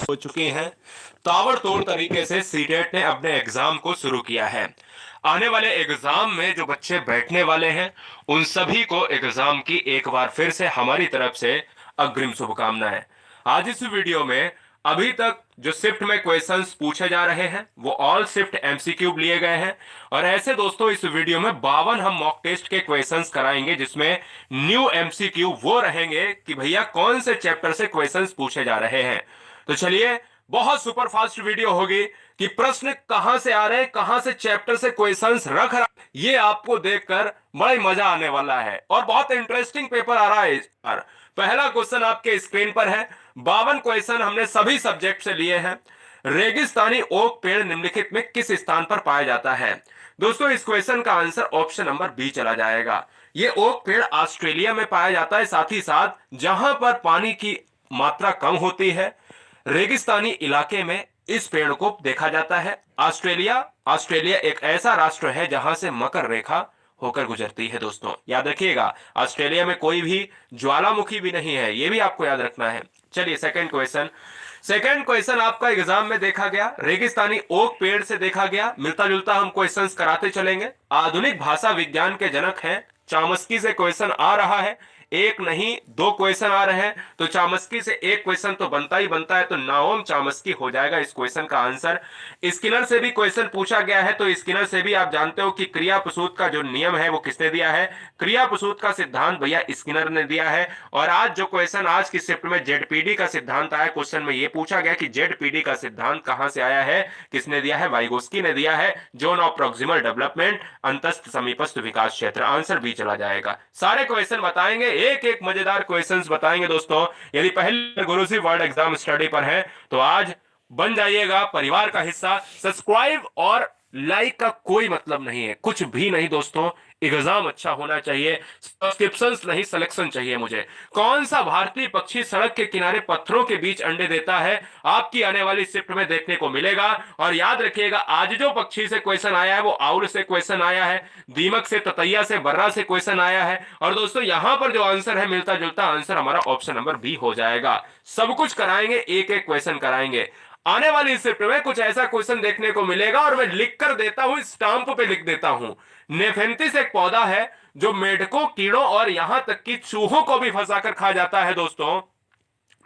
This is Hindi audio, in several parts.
हो चुकी हैं। ताबड़तोड़ तरीके से सीटेट ने अपने एग्जाम को शुरू किया है। आने वाले एग्जाम में जो बच्चे बैठने वाले हैं उन सभी को एग्जाम की एक बार फिर से हमारी तरफ से अग्रिम शुभकामनाएं। आज इस वीडियो में अभी तक जो शिफ्ट में क्वेश्चंस पूछे जा रहे हैं वो ऑल शिफ्ट एमसीक्यू लिए गए हैं। और ऐसे दोस्तों इस वीडियो में 52 हम मॉक टेस्ट के क्वेश्चंस कराएंगे जिसमें न्यू एमसीक्यू वो रहेंगे कि भैया कौन से चैप्टर से क्वेश्चंस पूछे जा रहे हैं। तो चलिए, बहुत सुपर फास्ट वीडियो होगी कि प्रश्न कहां से आ रहे हैं, कहां से चैप्टर से क्वेश्चंस रख रहा है, ये आपको देखकर बड़ा ही मजा आने वाला है और बहुत इंटरेस्टिंग पेपर आ रहा है इस बार। पहला क्वेश्चन आपके स्क्रीन पर है। 52 क्वेश्चन हमने सभी सब्जेक्ट से लिए हैं। रेगिस्तानी ओक पेड़ निम्नलिखित में किस स्थान पर पाया जाता है? दोस्तों इस क्वेश्चन का आंसर ऑप्शन नंबर बी चला जाएगा। ये ओक पेड़ ऑस्ट्रेलिया में पाया जाता है, साथ ही साथ जहां पर पानी की मात्रा कम होती है रेगिस्तानी इलाके में इस पेड़ को देखा जाता है। ऑस्ट्रेलिया ऑस्ट्रेलिया एक ऐसा राष्ट्र है जहां से मकर रेखा होकर गुजरती है। दोस्तों याद रखिएगा, ऑस्ट्रेलिया में कोई भी ज्वालामुखी भी नहीं है, यह भी आपको याद रखना है। चलिए सेकंड क्वेश्चन आपका एग्जाम में देखा गया, रेगिस्तानी ओक पेड़ से देखा गया। मिलता जुलता हम क्वेश्चंस कराते चलेंगे। आधुनिक भाषा विज्ञान के जनक हैं, चामस्की से क्वेश्चन आ रहा है। एक नहीं दो क्वेश्चन आ रहे हैं, तो चामस्की से एक क्वेश्चन तो बनता ही बनता है, तो नाओम चामस्की हो जाएगा इस क्वेश्चन का आंसर। स्किनर से भी क्वेश्चन पूछा गया है, तो स्किनर से भी आप जानते हो कि क्रिया प्रसूत का जो नियम है वो किसने दिया है? क्रिया प्रसूत का सिद्धांत भैया स्किनर ने दिया है। और आज जो क्वेश्चन आज की शिफ्ट में जेडपीडी का सिद्धांत आया, क्वेश्चन में ये पूछा गया कि जेडपीडी का सिद्धांत कहां से आया है, किसने दिया है? वाइगोस्की ने दिया है। जोन ऑफ प्रॉक्सिमल डेवलपमेंट, अंतस्थ समीपस्थ विकास क्षेत्र। आंसर बी चला जाएगा। सारे क्वेश्चन बताएंगे, एक एक मजेदार क्वेश्चंस बताएंगे। दोस्तों यदि पहले गुरुजी वर्ल्ड एग्जाम स्टडी पर हैं तो आज बन जाइएगा परिवार का हिस्सा। सब्सक्राइब और लाइक का कोई मतलब नहीं है, कुछ भी नहीं दोस्तों। एग्जाम अच्छा होना चाहिए, सब्सक्रिप्शंस नहीं सिलेक्शन चाहिए मुझे। कौन सा भारतीय पक्षी सड़क के किनारे पत्थरों के बीच अंडे देता है? आपकी आने वाली शिफ्ट में देखने को मिलेगा। और याद रखिएगा, आज जो पक्षी से क्वेश्चन आया है वो आउल से क्वेश्चन आया है, दीमक से, ततैया से, बर्रा से क्वेश्चन आया है। और दोस्तों यहां पर जो आंसर है मिलता जुलता आंसर हमारा ऑप्शन नंबर बी हो जाएगा। सब कुछ कराएंगे, एक एक क्वेश्चन कराएंगे। आने वाली शिफ्ट में कुछ ऐसा क्वेश्चन देखने को मिलेगा और मैं लिख कर देता हूं, स्टाम्प पे लिख देता हूं। नेफेंथिस एक पौधा है जो मेढकों, कीड़ों और यहां तक कि चूहों को भी फंसाकर खा जाता है। दोस्तों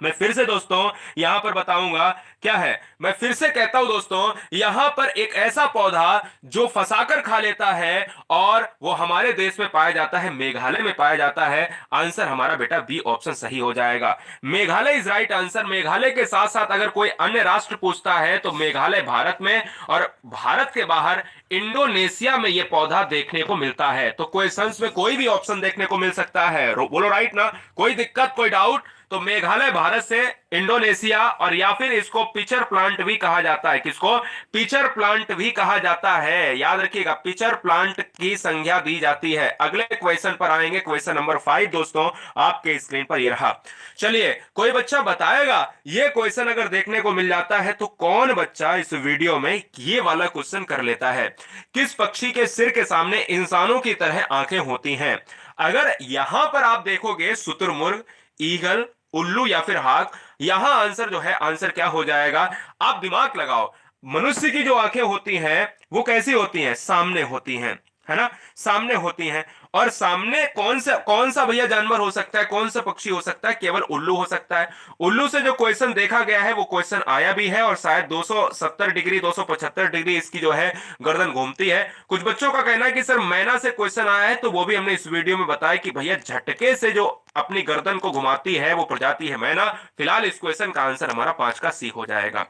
मैं फिर से दोस्तों यहां पर बताऊंगा क्या है। मैं फिर से कहता हूं दोस्तों, यहां पर एक ऐसा पौधा जो फंसाकर खा लेता है और वो हमारे देश में पाया जाता है, मेघालय में पाया जाता है। आंसर हमारा बेटा बी ऑप्शन सही हो जाएगा। Meghalaya is right answer. Meghalaya के साथ साथ अगर कोई अन्य राष्ट्र पूछता है तो मेघालय भारत में, और भारत के बाहर इंडोनेशिया में यह पौधा देखने को मिलता है। तो क्वेश्चंस में कोई भी ऑप्शन देखने को मिल सकता है, बोलो राइट ना? कोई दिक्कत, कोई डाउट? तो मेघालय भारत से, इंडोनेशिया, और या फिर इसको पिचर प्लांट भी कहा जाता है। किसको? पिचर प्लांट भी कहा जाता है। याद रखिएगा, पिचर प्लांट की संज्ञा दी जाती है। अगले क्वेश्चन पर आएंगे, क्वेश्चन नंबर 5 दोस्तों आपके स्क्रीन पर ये रहा। चलिए, कोई बच्चा बताएगा ये क्वेश्चन अगर देखने को मिल जाता है तो कौन बच्चा इस वीडियो में ये वाला क्वेश्चन कर लेता है? किस पक्षी के सिर के सामने इंसानों की तरह आंखें होती हैं? अगर यहां पर आप देखोगे शुतुरमुर्ग, ईगल, उल्लू या फिर हाक, यहां आंसर जो है, आंसर क्या हो जाएगा? आप दिमाग लगाओ। मनुष्य की जो आंखें होती हैं वो कैसी होती हैं? सामने होती हैं, है ना? सामने होती हैं। और सामने कौन सा भैया जानवर हो सकता है, कौन सा पक्षी हो सकता है? केवल उल्लू हो सकता है। उल्लू से जो क्वेश्चन देखा गया है वो क्वेश्चन आया भी है, और शायद 270 डिग्री 275 डिग्री इसकी जो है गर्दन घूमती है। कुछ बच्चों का कहना है कि सर मैना से क्वेश्चन आया है, तो वो भी हमने इस वीडियो में बताया कि भैया झटके से जो अपनी गर्दन को घुमाती है वो प्रजाति है मैना। फिलहाल इस क्वेश्चन का आंसर हमारा 5 का सी हो जाएगा।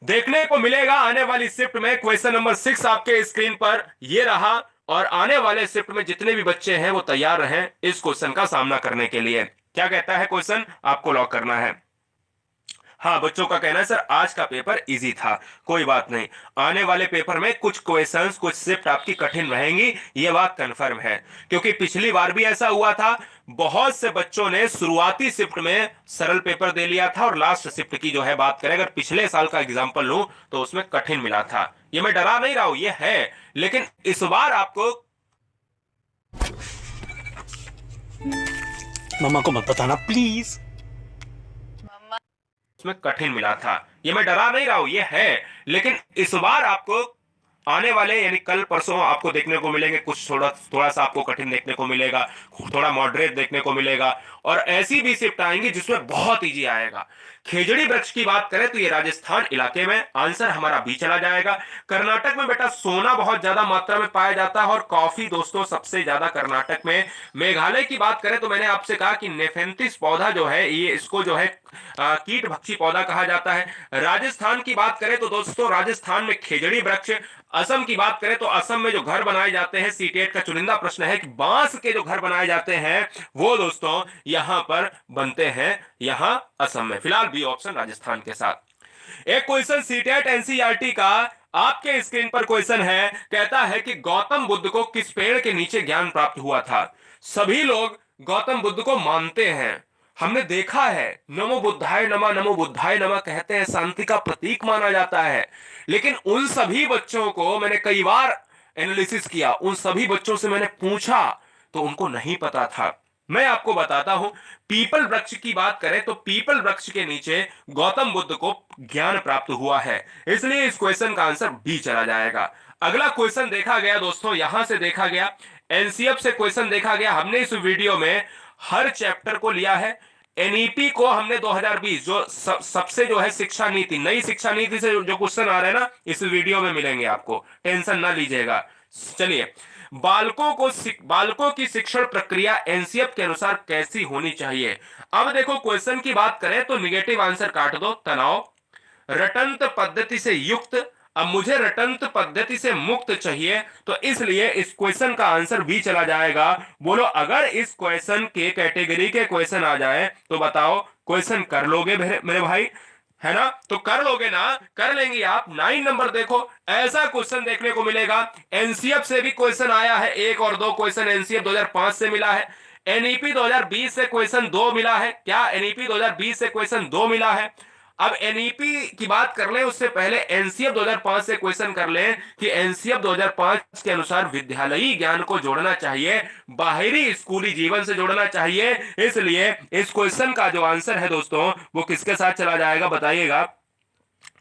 देखने को मिलेगा आने वाली शिफ्ट में क्वेश्चन नंबर 6 आपके स्क्रीन पर ये रहा। और आने वाले शिफ्ट में जितने भी बच्चे हैं वो तैयार रहें इस क्वेश्चन का सामना करने के लिए। क्या कहता है क्वेश्चन? आपको लॉक करना है। हाँ, बच्चों का कहना है सर आज का पेपर इजी था। कोई बात नहीं, आने वाले पेपर में कुछ क्वेश्चंस, कुछ शिफ्ट आपकी कठिन रहेंगी, ये बात कंफर्म है। क्योंकि पिछली बार भी ऐसा हुआ था, बहुत से बच्चों ने शुरुआती शिफ्ट में सरल पेपर दे लिया था और लास्ट शिफ्ट की जो है बात करें, अगर पिछले साल का एग्जाम्पल लूं तो उसमें कठिन मिला था। ये मैं डरा नहीं रहा हूं, ये है। लेकिन इस बार आपको मम्मा को मत बताना प्लीज। उसमें कठिन मिला था। ये मैं डरा नहीं रहा हूं, ये है, लेकिन इस बार आपको आने वाले यानी कल परसों आपको देखने को मिलेंगे कुछ थोड़ा थोड़ा सा आपको कठिन देखने को मिलेगा, थोड़ा मॉडरेट देखने को मिलेगा, और ऐसी भी शिफ्ट आएंगी जिसमें बहुत इजी आएगा। खेजड़ी वृक्ष की बात करें तो ये राजस्थान इलाके में, आंसर हमारा बी चला जाएगा। कर्नाटक में बेटा सोना बहुत ज्यादा मात्रा में पाया जाता है, और कॉफी दोस्तों सबसे ज्यादा कर्नाटक में। मेघालय की बात करें तो मैंने आपसे कहा कि नेफेंथिस पौधा जो है ये इसको जो है कीट भक्षी पौधा कहा जाता है। राजस्थान की बात करें तो दोस्तों राजस्थान में खेजड़ी वृक्ष। असम की बात करें तो असम में जो घर बनाए जाते हैं, सीटेट का चुनिंदा प्रश्न है कि बांस के जो घर बनाए जाते हैं वो दोस्तों यहां पर बनते हैं, यहां असम में। फिलहाल बी ऑप्शन राजस्थान के साथ। एक क्वेश्चन सीटेट एनसीईआरटी का आपके स्क्रीन पर क्वेश्चन है, कहता है कि गौतम बुद्ध को किस पेड़ के नीचे ज्ञान प्राप्त हुआ था। सभी लोग गौतम बुद्ध को मानते हैं, हमने देखा है नमो बुद्धाय नमः नमो बुद्धाय नमः कहते हैं, शांति का प्रतीक माना जाता है। लेकिन उन सभी बच्चों को मैंने कई बार एनालिसिस किया, उन सभी बच्चों से मैंने पूछा तो उनको नहीं पता था। मैं आपको बताता हूं, पीपल वृक्ष की बात करें तो पीपल वृक्ष के नीचे गौतम बुद्ध को ज्ञान प्राप्त हुआ है, इसलिए इस क्वेश्चन का आंसर बी चला जाएगा। अगला क्वेश्चन देखा गया दोस्तों, यहां से देखा गया, एनसीएफ से क्वेश्चन देखा गया। हमने इस वीडियो में हर चैप्टर को लिया है। एनईपी को हमने 2020 जो सबसे जो है शिक्षा नीति, नई शिक्षा नीति से जो क्वेश्चन आ रहे हैं ना, इस वीडियो में मिलेंगे आपको, टेंशन ना लीजिएगा। चलिए, बालकों की शिक्षण प्रक्रिया एनसीएफ के अनुसार कैसी होनी चाहिए। अब देखो क्वेश्चन की बात करें तो निगेटिव आंसर काट दो, तनाव, रटंत पद्धति से युक्त। अब मुझे रटंत पद्धति से मुक्त चाहिए, तो इसलिए इस क्वेश्चन का आंसर भी चला जाएगा। बोलो अगर इस क्वेश्चन के कैटेगरी के क्वेश्चन आ जाए तो बताओ क्वेश्चन कर लोगे मेरे भाई, है ना? तो कर लोगे ना, कर लेंगे आप। 9 नंबर देखो, ऐसा क्वेश्चन देखने को मिलेगा। एनसीएफ से भी क्वेश्चन आया है, एक और दो क्वेश्चन एनसीएफ 2005 से मिला है, एनईपी 2020 से क्वेश्चन 2 मिला है। क्या एनईपी 2020 से क्वेश्चन 2 मिला है? अब एनईपी की बात कर ले उससे पहले एनसीएफ 2005 से क्वेश्चन कर ले कि एनसीएफ 2005 के अनुसार विद्यालयी ज्ञान को जोड़ना चाहिए, बाहरी स्कूली जीवन से जोड़ना चाहिए। इसलिए इस क्वेश्चन का जो आंसर है दोस्तों वो किसके साथ चला जाएगा बताइएगा?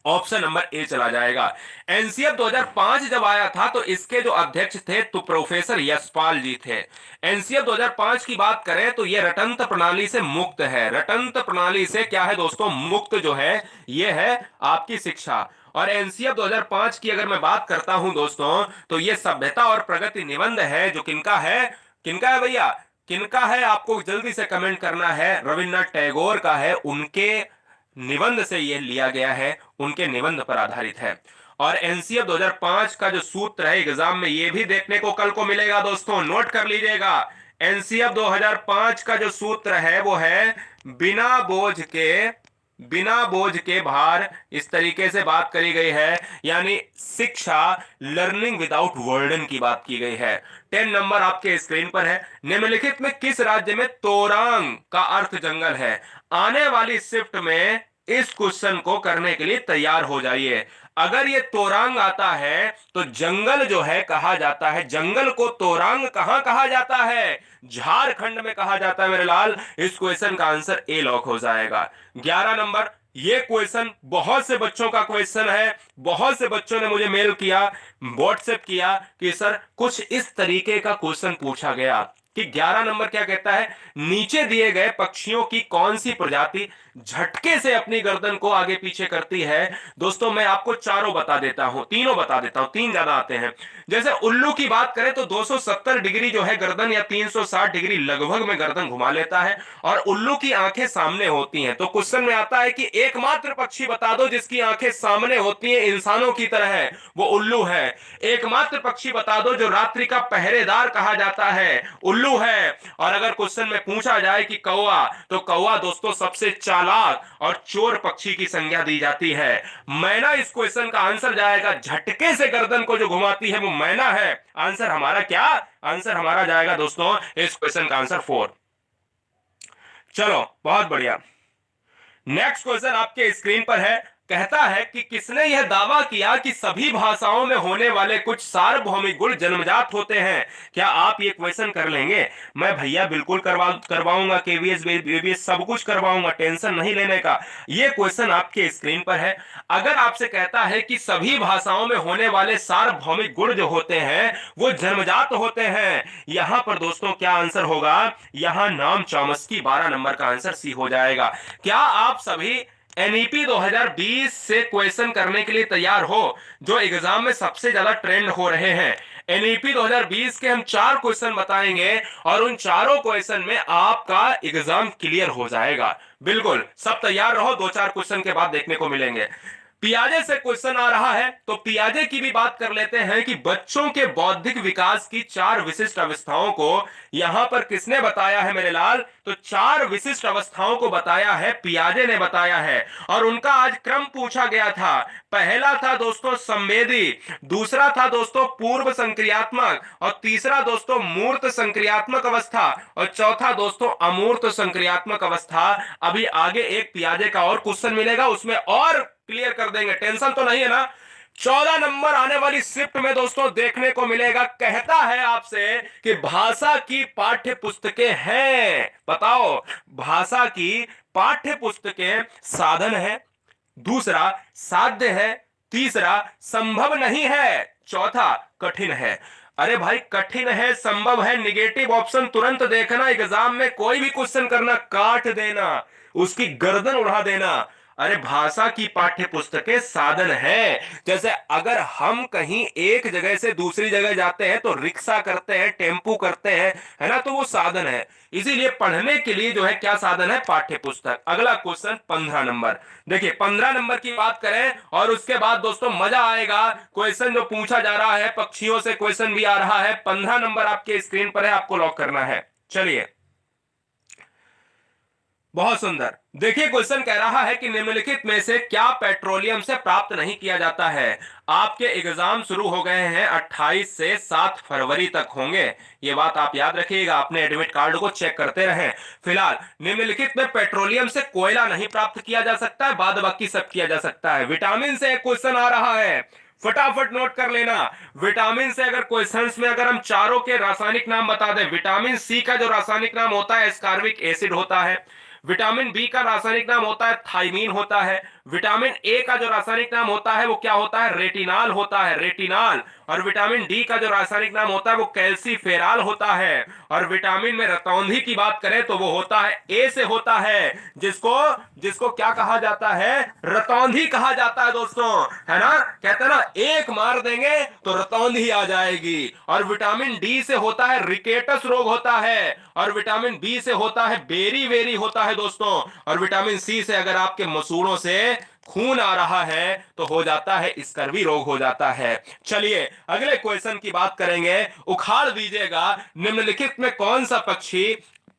ऑप्शन नंबर ए चला जाएगा। एनसीएफ 2005 जब आया था तो इसके जो अध्यक्ष थे तो प्रोफेसर यशपाल जी थे। एनसीएफ 2005 की बात करें तो यह रटंत प्रणाली से मुक्त है। रटंत प्रणाली से क्या है दोस्तों? मुक्त जो है यह है आपकी शिक्षा। और एनसीएफ 2005 की अगर मैं बात करता हूं दोस्तों तो यह सभ्यता और प्रगति निबंध है, जो किनका है? किनका है भैया? किनका है? आपको जल्दी से कमेंट करना है। रविन्द्रनाथ टैगोर का है, उनके निबंध से यह लिया गया है, उनके निबंध पर आधारित है। और एनसीएफ 2005 का जो सूत्र है एग्जाम में ये भी देखने को कल को मिलेगा दोस्तों, नोट कर लीजिएगा। एनसीएफ 2005 का जो सूत्र है वो है बिना बोझ के भार, इस तरीके से बात करी गई है, यानी शिक्षा लर्निंग विदाउट वर्डन की बात की गई है। 10 नंबर आपके स्क्रीन पर है। निम्नलिखित में किस राज्य में तोरांग का अर्थ जंगल है? आने वाली शिफ्ट में इस क्वेश्चन को करने के लिए तैयार हो जाइए। अगर ये तोरांग आता है तो जंगल जो है कहा जाता है, जंगल को तोरांग कहां कहा जाता है? झारखंड में कहा जाता है मेरे लाल। इस क्वेश्चन का आंसर ए लॉक हो जाएगा। 11 नंबर, ये क्वेश्चन बहुत से बच्चों का क्वेश्चन है, बहुत से बच्चों ने मुझे मेल किया, व्हाट्सएप किया कि सर कुछ इस तरीके का क्वेश्चन पूछा गया कि 11 नंबर क्या कहता है, नीचे दिए गए पक्षियों की कौन सी प्रजाति झटके से अपनी गर्दन को आगे पीछे करती है? दोस्तों मैं आपको चारों बता देता हूं, तीनों बता देता हूं, तीन ज्यादा आते हैं। जैसे उल्लू की बात करें तो 270 डिग्री जो है गर्दन, या 360 डिग्री लगभग में गर्दन घुमा लेता है, और उल्लू की आंखें सामने होती हैं। तो क्वेश्चन में आता है कि एकमात्र पक्षी बता दो जिसकी आंखें सामने होती हैं इंसानों की तरह है, वो उल्लू है। एकमात्र पक्षी बता दो जो रात्रि का पहरेदार कहा जाता है, उल्लू है। और अगर क्वेश्चन में पूछा जाए कि कौवा, तो कौवा दोस्तों सबसे चालाक और चोर पक्षी की संज्ञा दी जाती है। मैना इस क्वेश्चन का आंसर जाएगा, झटके से गर्दन को जो घुमाती है वो मैना है। आंसर हमारा क्या? आंसर हमारा जाएगा दोस्तों इस क्वेश्चन का आंसर 4। चलो बहुत बढ़िया। नेक्स्ट क्वेश्चन आपके स्क्रीन पर है, कहता है कि किसने यह दावा किया कि सभी भाषाओं में होने वाले कुछ सार्वभौमिक गुण जन्मजात होते हैं? क्या आप ये क्वेश्चन कर लेंगे? मैं भैया बिल्कुल करवाऊंगा, केवीएस बीबीएस सब कुछ करवाऊंगा, टेंशन नहीं लेने का। ये क्वेश्चन आपके स्क्रीन पर है। अगर आपसे कहता है कि सभी भाषाओं में होने वाले सार्वभौमिक गुण जो होते हैं वो जन्मजात होते हैं, यहां पर दोस्तों क्या आंसर होगा? यहां नाम चॉम्स्की 12 नंबर का आंसर सी हो जाएगा। क्या आप सभी एनईपी 2020 से क्वेश्चन करने के लिए तैयार हो, जो एग्जाम में सबसे ज्यादा ट्रेंड हो रहे हैं? एनईपी 2020 के हम 4 क्वेश्चन बताएंगे और उन चारों क्वेश्चन में आपका एग्जाम क्लियर हो जाएगा। बिल्कुल सब तैयार रहो, 2-4 क्वेश्चन के बाद देखने को मिलेंगे। पियाजे से क्वेश्चन आ रहा है तो पियाजे की भी बात कर लेते हैं कि बच्चों के बौद्धिक विकास की 4 विशिष्ट अवस्थाओं को यहां पर किसने बताया है मेरे लाल? तो 4 विशिष्ट अवस्थाओं को बताया है, पियाजे ने बताया है। और उनका आज क्रम पूछा गया था। पहला था दोस्तों संवेदी, दूसरा था दोस्तों पूर्व संक्रियात्मक, और तीसरा दोस्तों मूर्त संक्रियात्मक अवस्था, और चौथा दोस्तों अमूर्त संक्रियात्मक अवस्था। अभी आगे एक पियाजे का और क्वेश्चन मिलेगा, उसमें और क्लियर कर देंगे, टेंशन तो नहीं है ना। 14 नंबर आने वाली शिफ्ट में दोस्तों देखने को मिलेगा। कहता है आपसे कि भाषा की पाठ्य पुस्तकें हैं, बताओ भाषा की पाठ्य पुस्तकें साधन है, दूसरा साध्य है, तीसरा संभव नहीं है, चौथा कठिन है। अरे भाई कठिन है, संभव है, निगेटिव ऑप्शन तुरंत देखना, एग्जाम में कोई भी क्वेश्चन करना काट देना, उसकी गर्दन उड़ा देना। अरे भाषा की पाठ्य पुस्तकें साधन है। जैसे अगर हम कहीं एक जगह से दूसरी जगह जाते हैं तो रिक्शा करते हैं, टेम्पू करते हैं, है ना, तो वो साधन है। इसीलिए पढ़ने के लिए जो है क्या साधन है? पाठ्य पुस्तक। अगला क्वेश्चन 15 नंबर। देखिए 15 नंबर की बात करें और उसके बाद दोस्तों मजा आएगा। क्वेश्चन जो पूछा जा रहा है, पक्षियों से क्वेश्चन भी आ रहा है। 15 नंबर आपके स्क्रीन पर है, आपको लॉक करना है। चलिए बहुत सुंदर। देखिए क्वेश्चन कह रहा है कि निम्नलिखित में से क्या पेट्रोलियम से प्राप्त नहीं किया जाता है? आपके एग्जाम शुरू हो गए हैं, 28 से 7 फरवरी तक होंगे। ये बात आप याद रखिएगा, अपने एडमिट कार्ड को चेक करते रहें। फिलहाल निम्नलिखित में पेट्रोलियम से कोयला नहीं प्राप्त किया जा सकता है, बाद बाकी सब किया जा सकता है। विटामिन से एक क्वेश्चन आ रहा है, फटाफट नोट कर लेना। विटामिन से अगर क्वेश्चंस में अगर हम चारों के रासायनिक नाम बता दें, विटामिन सी का जो रासायनिक नाम होता है एस्कॉर्बिक एसिड होता है। विटामिन बी का रासायनिक नाम होता है थाइमीन होता है। विटामिन ए का जो रासायनिक नाम होता है वो क्या होता है? रेटिनाल होता है, रेटिनाल। और विटामिन डी का जो रासायनिक नाम होता है वो कैल्सीफेराल होता है। और विटामिन में रतौंधी की बात करें तो वो होता है ए से होता है, जिसको जिसको क्या कहा जाता है? रतौंधी कहा जाता है दोस्तों, है ना। कहते हैं ना एक मार देंगे तो रतौंधी आ जाएगी। और विटामिन डी से होता है रिकेटस रोग होता है। और विटामिन बी से होता है बेरी वेरी होता है दोस्तों। और विटामिन सी से अगर आपके मसूड़ों से खून आ रहा है तो हो जाता है स्कर्वी रोग हो जाता है। चलिए अगले क्वेश्चन की बात करेंगे। उखाड़ दीजिएगा, निम्नलिखित में कौन सा पक्षी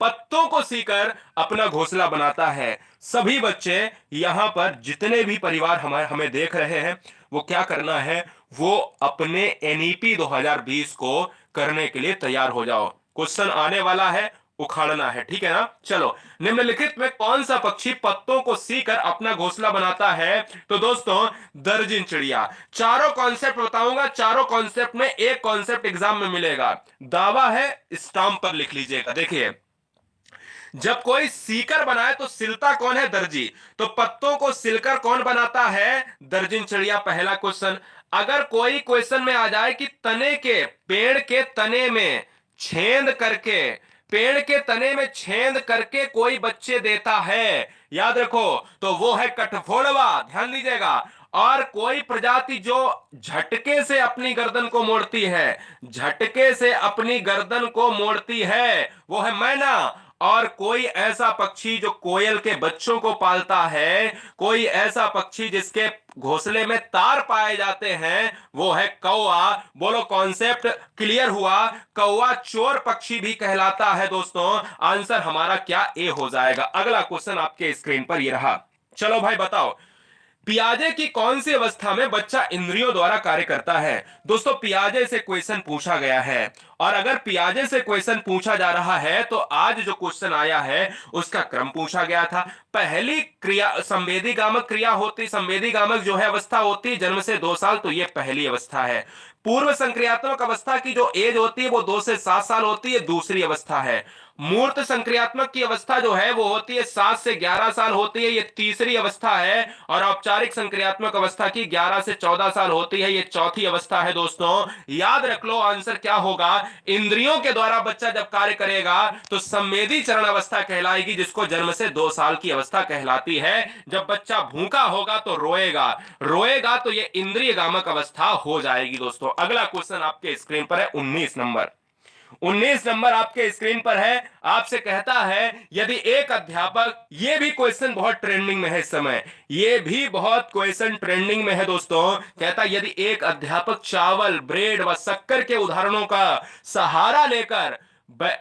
पत्तों को सीकर अपना घोंसला बनाता है? सभी बच्चे यहां पर जितने भी परिवार हमें देख रहे हैं वो क्या करना है? वो अपने एनईपी 2020 को करने के लिए तैयार हो जाओ। क्वेश्चन आने वाला है, उखाड़ना है, ठीक है ना। चलो निम्नलिखित में कौन सा पक्षी पत्तों को सीकर अपना घोंसला बनाता है? तो दोस्तों दर्जन चिड़िया। चारों कॉन्सेप्ट बताऊंगा, चारों कॉन्सेप्ट में एक कॉन्सेप्ट एग्जाम में मिलेगा। दावा है स्टाम्प पर लिख लीजिएगा। देखिए जब कोई सीकर बनाए तो सिलता कौन है? दर्जी। तो पत्तों को सिलकर कौन बनाता है? दर्जन चिड़िया। पहला क्वेश्चन। अगर कोई क्वेश्चन में आ जाए कि तने के पेड़ के तने में छेद करके, पेड़ के तने में छेद करके कोई बच्चे देता है, याद रखो, तो वो है कठफोड़वा। ध्यान दीजिएगा। और कोई प्रजाति जो झटके से अपनी गर्दन को मोड़ती है, झटके से अपनी गर्दन को मोड़ती है, वो है मैना। और कोई ऐसा पक्षी जो कोयल के बच्चों को पालता है, कोई ऐसा पक्षी जिसके घोंसले में तार पाए जाते हैं, वो है कौवा। बोलो कॉन्सेप्ट क्लियर हुआ? कौवा चोर पक्षी भी कहलाता है दोस्तों। आंसर हमारा क्या? ए हो जाएगा। अगला क्वेश्चन आपके स्क्रीन पर ये रहा। चलो भाई बताओ, पियाजे की कौन सी अवस्था में बच्चा इंद्रियों द्वारा कार्य करता है? दोस्तों पियाजे से क्वेश्चन पूछा गया है और अगर पियाजे से क्वेश्चन पूछा जा रहा है तो आज जो क्वेश्चन आया है उसका क्रम पूछा गया था। पहली क्रिया संवेदी गामक क्रिया होती, संवेदी गामक जो है अवस्था होती है जन्म से 2 साल, तो ये पहली अवस्था है। पूर्व संक्रियात्मक अवस्था की जो एज होती है वो 2 से 7 साल होती है, दूसरी अवस्था है। मूर्त संक्रियात्मक की अवस्था जो है वो होती है 7 से 11 साल होती है, ये तीसरी अवस्था है। और औपचारिक संक्रियात्मक अवस्था की 11 से 14 साल होती है, ये चौथी अवस्था है। दोस्तों याद रख लो आंसर क्या होगा, इंद्रियों के द्वारा बच्चा जब कार्य करेगा तो संवेदी चरण अवस्था कहलाएगी, जिसको जन्म से 2 साल की अवस्था कहलाती है। जब बच्चा भूखा होगा तो रोएगा, रोएगा तो ये इंद्रिय गामक अवस्था हो जाएगी। दोस्तों अगला क्वेश्चन आपके स्क्रीन पर है 19 नंबर। 19 नंबर आपके स्क्रीन पर है, आपसे कहता है यदि एक अध्यापक, ये भी क्वेश्चन बहुत ट्रेंडिंग में है इस समय, ये भी बहुत क्वेश्चन ट्रेंडिंग में है दोस्तों। कहता है यदि एक अध्यापक चावल, ब्रेड व शक्कर के उदाहरणों का सहारा लेकर,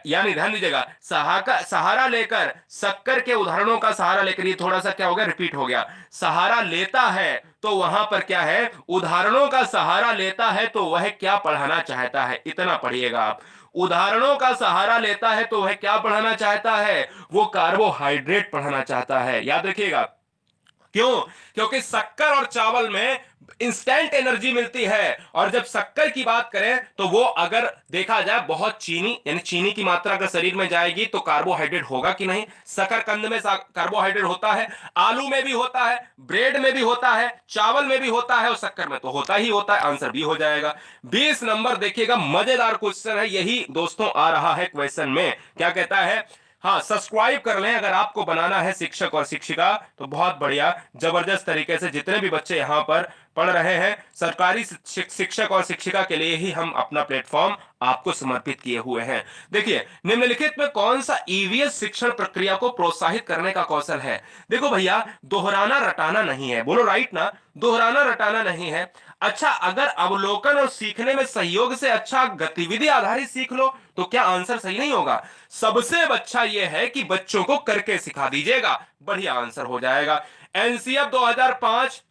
यानी ध्यान दीजिएगा, सहारा लेकर, शक्कर के उदाहरणों का सहारा लेकर, ये थोड़ा सा क्या हो गया, रिपीट हो गया, सहारा लेता है तो वहां पर क्या है, उदाहरणों का सहारा लेता है तो वह क्या पढ़ाना चाहता है, इतना पढ़िएगा आप। उदाहरणों का सहारा लेता है तो वह क्या पढ़ाना चाहता है, वो कार्बोहाइड्रेट पढ़ाना चाहता है। याद रखिएगा, क्यों, क्योंकि शक्कर और चावल में इंस्टेंट एनर्जी मिलती है। और जब शक्कर की बात करें तो वो अगर देखा जाए बहुत चीनी, यानी चीनी की मात्रा अगर शरीर में जाएगी तो कार्बोहाइड्रेट होगा कि नहीं, शकरकंद में कार्बोहाइड्रेट होता है, आलू में भी होता है, ब्रेड में भी होता है, चावल में भी होता है और शक्कर में तो होता ही होता है। आंसर भी हो जाएगा। 20 नंबर देखिएगा, मजेदार क्वेश्चन है, यही दोस्तों आ रहा है क्वेश्चन में। क्या कहता है, हाँ सब्सक्राइब कर लें अगर आपको बनाना है शिक्षक और शिक्षिका, तो बहुत बढ़िया, जबरदस्त तरीके से जितने भी बच्चे यहां पर पढ़ रहे हैं, सरकारी शिक्षक और शिक्षिका के लिए ही हम अपना प्लेटफॉर्म आपको समर्पित किए हुए हैं। देखिए निम्नलिखित में कौन सा ईवीएस शिक्षण प्रक्रिया को प्रोत्साहित करने का कौशल है। देखो भैया, दोहराना रटाना नहीं है, बोलो राइट ना, दोहराना रटाना नहीं है। अच्छा, अगर अवलोकन और सीखने में सहयोग से अच्छा गतिविधि आधारित सीख लो तो क्या आंसर सही नहीं होगा। सबसे अच्छा यह है कि बच्चों को करके सिखा दीजिएगा, बढ़िया आंसर हो जाएगा। एनसीएफ 2005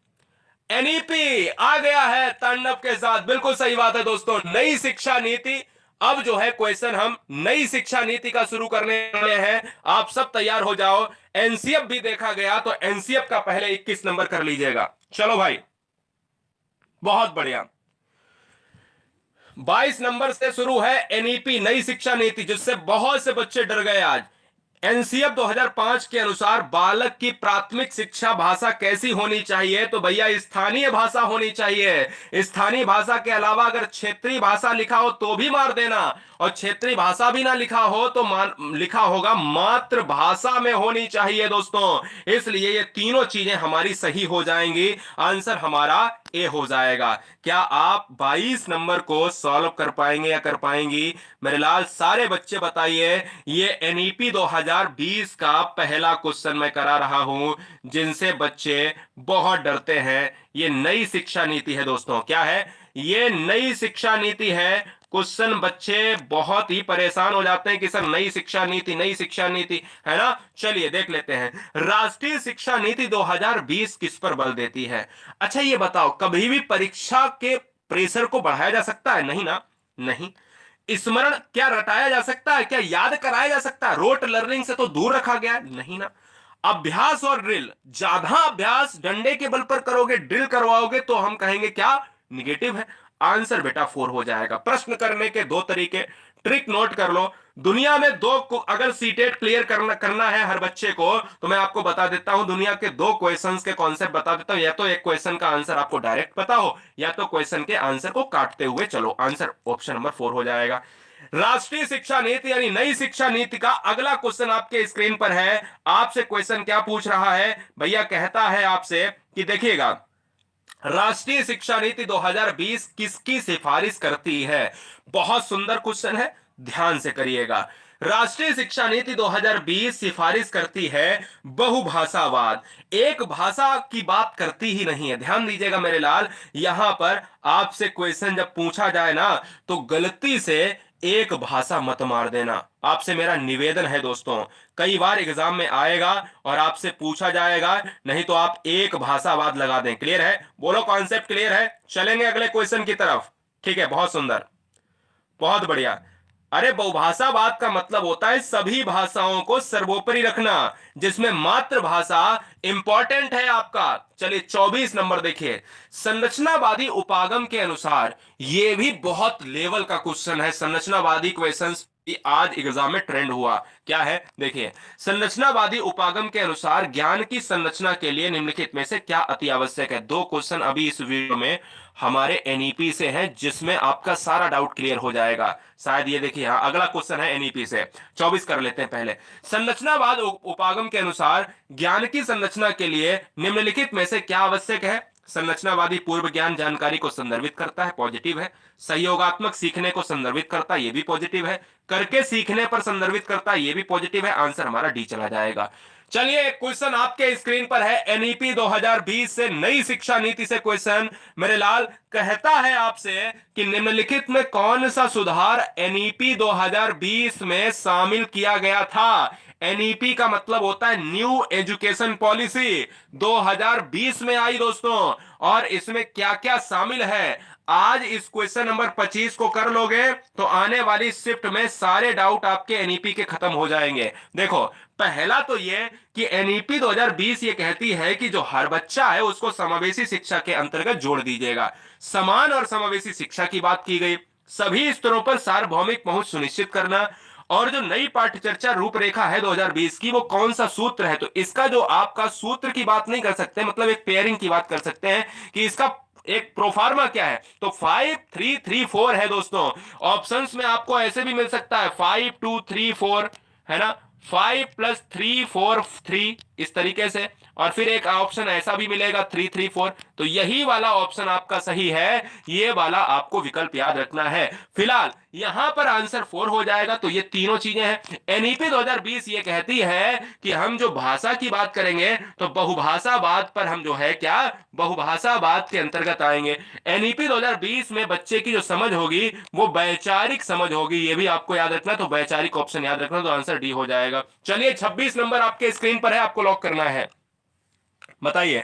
एनईपी आ गया है तांडव के साथ, बिल्कुल सही बात है दोस्तों। नई शिक्षा नीति, अब जो है क्वेश्चन हम नई शिक्षा नीति का शुरू करने वाले हैं, आप सब तैयार हो जाओ। एनसीएफ भी देखा गया तो एनसीएफ का पहले 21 नंबर कर लीजिएगा। चलो भाई, बहुत बढ़िया। 22 नंबर से शुरू है एनईपी नई शिक्षा नीति, जिससे बहुत से बच्चे डर गए आज। एनसीएफ 2005 के अनुसार बालक की प्राथमिक शिक्षा भाषा कैसी होनी चाहिए, तो भैया स्थानीय भाषा होनी चाहिए। स्थानीय भाषा के अलावा अगर क्षेत्रीय भाषा लिखा हो तो भी मार देना, और क्षेत्रीय भाषा भी ना लिखा हो तो लिखा होगा मातृभाषा में होनी चाहिए दोस्तों। इसलिए ये तीनों चीजें हमारी सही हो जाएंगी, आंसर हमारा ए हो जाएगा। क्या आप 22 नंबर को सॉल्व कर पाएंगे या कर पाएंगी मेरे लाल, सारे बच्चे बताइए। ये एनईपी 2020 का पहला क्वेश्चन मैं करा रहा हूं, जिनसे बच्चे बहुत डरते हैं। ये नई शिक्षा नीति है दोस्तों, क्या है, ये नई शिक्षा नीति है। क्वेश्चन बच्चे बहुत ही परेशान हो जाते हैं कि सर नई शिक्षा नीति, नई शिक्षा नीति, है ना। चलिए देख लेते हैं, राष्ट्रीय शिक्षा नीति 2020 किस पर बल देती है। अच्छा ये बताओ, कभी भी परीक्षा के प्रेशर को बढ़ाया जा सकता है, नहीं ना, नहीं। स्मरण क्या रटाया जा सकता है, क्या याद कराया जा सकता है, रोट लर्निंग से तो दूर रखा गया है, नहीं ना। अभ्यास और ड्रिल, ज्यादा अभ्यास डंडे के बल पर करोगे, ड्रिल करवाओगे तो हम कहेंगे क्या, निगेटिव है। आंसर बेटा 4 हो जाएगा। प्रश्न करने के दो तरीके, ट्रिक नोट कर लो। दुनिया में दो को अगर सीटेट क्लियर करना है हर बच्चे को, तो मैं आपको बता देता हूं, दुनिया के दो क्वेश्चंस के कॉन्सेप्ट बता देता हूं। या तो एक क्वेश्चन का आंसर आपको डायरेक्ट पता हो, या तो क्वेश्चन के आंसर को काटते हुए चलो। आंसर ऑप्शन नंबर 4 हो जाएगा। राष्ट्रीय शिक्षा नीति यानी नई शिक्षा नीति का अगला क्वेश्चन आपके स्क्रीन पर है। आपसे क्वेश्चन क्या पूछ रहा है भैया, कहता है आपसे कि देखिएगा, राष्ट्रीय शिक्षा नीति 2020 किसकी सिफारिश करती है। बहुत सुंदर क्वेश्चन है, ध्यान से करिएगा। राष्ट्रीय शिक्षा नीति 2020 सिफारिश करती है बहुभाषावाद, एक भाषा की बात करती ही नहीं है। ध्यान दीजिएगा मेरे लाल, यहां पर आपसे क्वेश्चन जब पूछा जाए ना तो गलती से एक भाषा मत मार देना, आपसे मेरा निवेदन है दोस्तों। कई बार एग्जाम में आएगा और आपसे पूछा जाएगा, नहीं तो आप एक भाषावाद लगा दें। क्लियर है, बोलो कॉन्सेप्ट क्लियर है। चलेंगे अगले क्वेश्चन की तरफ, ठीक है, बहुत सुंदर, बहुत बढ़िया। अरे बहुभाषावाद का मतलब होता है सभी भाषाओं को सर्वोपरि रखना, जिसमें मातृभाषा इंपॉर्टेंट है आपका। चलिए 24 नंबर देखिए, संरचनावादी उपागम के अनुसार, ये भी बहुत लेवल का क्वेश्चन है, संरचनावादी क्वेश्चंस आज एग्जाम में ट्रेंड हुआ। क्या है देखिए, संरचनावादी उपागम के अनुसार ज्ञान की संरचना के लिए निम्नलिखित में से क्या अति आवश्यक है। दो क्वेश्चन अभी इस वीडियो में हमारे एनईपी से हैं, जिसमें आपका सारा डाउट क्लियर हो जाएगा शायद। ये देखिए, हाँ अगला क्वेश्चन है एनईपी से। 24 कर लेते हैं पहले। संरचनावाद उपागम के अनुसार ज्ञान की संरचना के लिए निम्नलिखित में से क्या आवश्यक है। संरचनावादी पूर्व ज्ञान जानकारी को संदर्भित करता है, पॉजिटिव है। सहयोगात्मक सीखने को संदर्भित करता है, ये भी पॉजिटिव है। करके सीखने पर संदर्भित करता है, ये भी पॉजिटिव है। आंसर हमारा डी चला जाएगा। चलिए क्वेश्चन आपके स्क्रीन पर है, एनईपी 2020 से, नई शिक्षा नीति से क्वेश्चन। मेरे लाल कहता है आपसे कि निम्नलिखित में कौन सा सुधार एनईपी 2020 में शामिल किया गया था। एनईपी का मतलब होता है न्यू एजुकेशन पॉलिसी, 2020 में आई दोस्तों। और इसमें क्या क्या शामिल है, आज इस क्वेश्चन नंबर 25 को कर लोगे तो आने वाली शिफ्ट में सारे डाउट आपके एनईपी के खत्म हो जाएंगे। देखो, पहला तो ये कि एनईपी 2020 ये कहती है कि जो हर बच्चा है उसको समावेशी शिक्षा के अंतर्गत जोड़ दीजिएगा। समान और समावेशी शिक्षा की बात की गई, सभी स्तरों पर सार्वभौमिक पहुंच सुनिश्चित करना। और जो नई पाठ्य चर्चा रूपरेखा है 2020 की, वो कौन सा सूत्र है, तो इसका जो आपका सूत्र की बात नहीं कर सकते, मतलब एक पेयरिंग की बात कर सकते हैं कि इसका एक प्रोफार्मा क्या है, तो 5334 है दोस्तों। ऑप्शंस में आपको ऐसे भी मिल सकता है 5234, है ना, 5 + 3 4 3 इस तरीके से। और फिर एक ऑप्शन ऐसा भी मिलेगा 334। तो यही वाला ऑप्शन आपका सही है, ये वाला आपको विकल्प याद रखना है। फिलहाल यहां पर आंसर 4 हो जाएगा। तो ये तीनों चीजें हैं। एनईपी 2020 ये कहती है कि हम जो भाषा की बात करेंगे तो बहुभाषावाद पर हम जो है क्या, बहुभाषावाद के अंतर्गत आएंगे। एनईपी 2020 में बच्चे की जो समझ होगी वो वैचारिक समझ होगी, ये भी आपको याद रखना। तो वैचारिक ऑप्शन याद रखना, तो आंसर डी हो जाएगा। चलिए 26 नंबर आपके स्क्रीन पर है, आपको लॉक करना है। बताइए,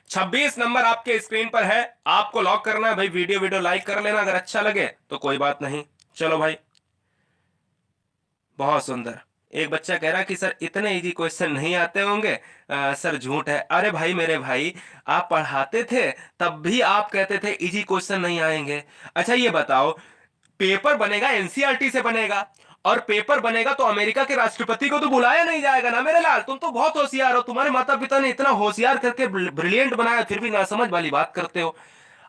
26 नंबर आपके स्क्रीन पर है, आपको लॉक करना है। भाई वीडियो लाइक कर लेना, अगर अच्छा लगे तो कोई बात नहीं। चलो भाई, बहुत सुंदर। एक बच्चा कह रहा कि सर इतने इजी क्वेश्चन नहीं आते होंगे, सर झूठ है। अरे भाई मेरे भाई, आप पढ़ाते थे तब भी आप कहते थे इजी क्वेश्चन नहीं आएंगे। अच्छा ये बताओ, पेपर बनेगा एनसीईआरटी से बनेगा, और पेपर बनेगा तो अमेरिका के राष्ट्रपति को तो बुलाया नहीं जाएगा ना मेरे लाल। तुम तो बहुत होशियार हो, तुम्हारे माता पिता ने इतना होशियार करके ब्रिलियंट बनाया, फिर भी नासमझ वाली बात करते हो।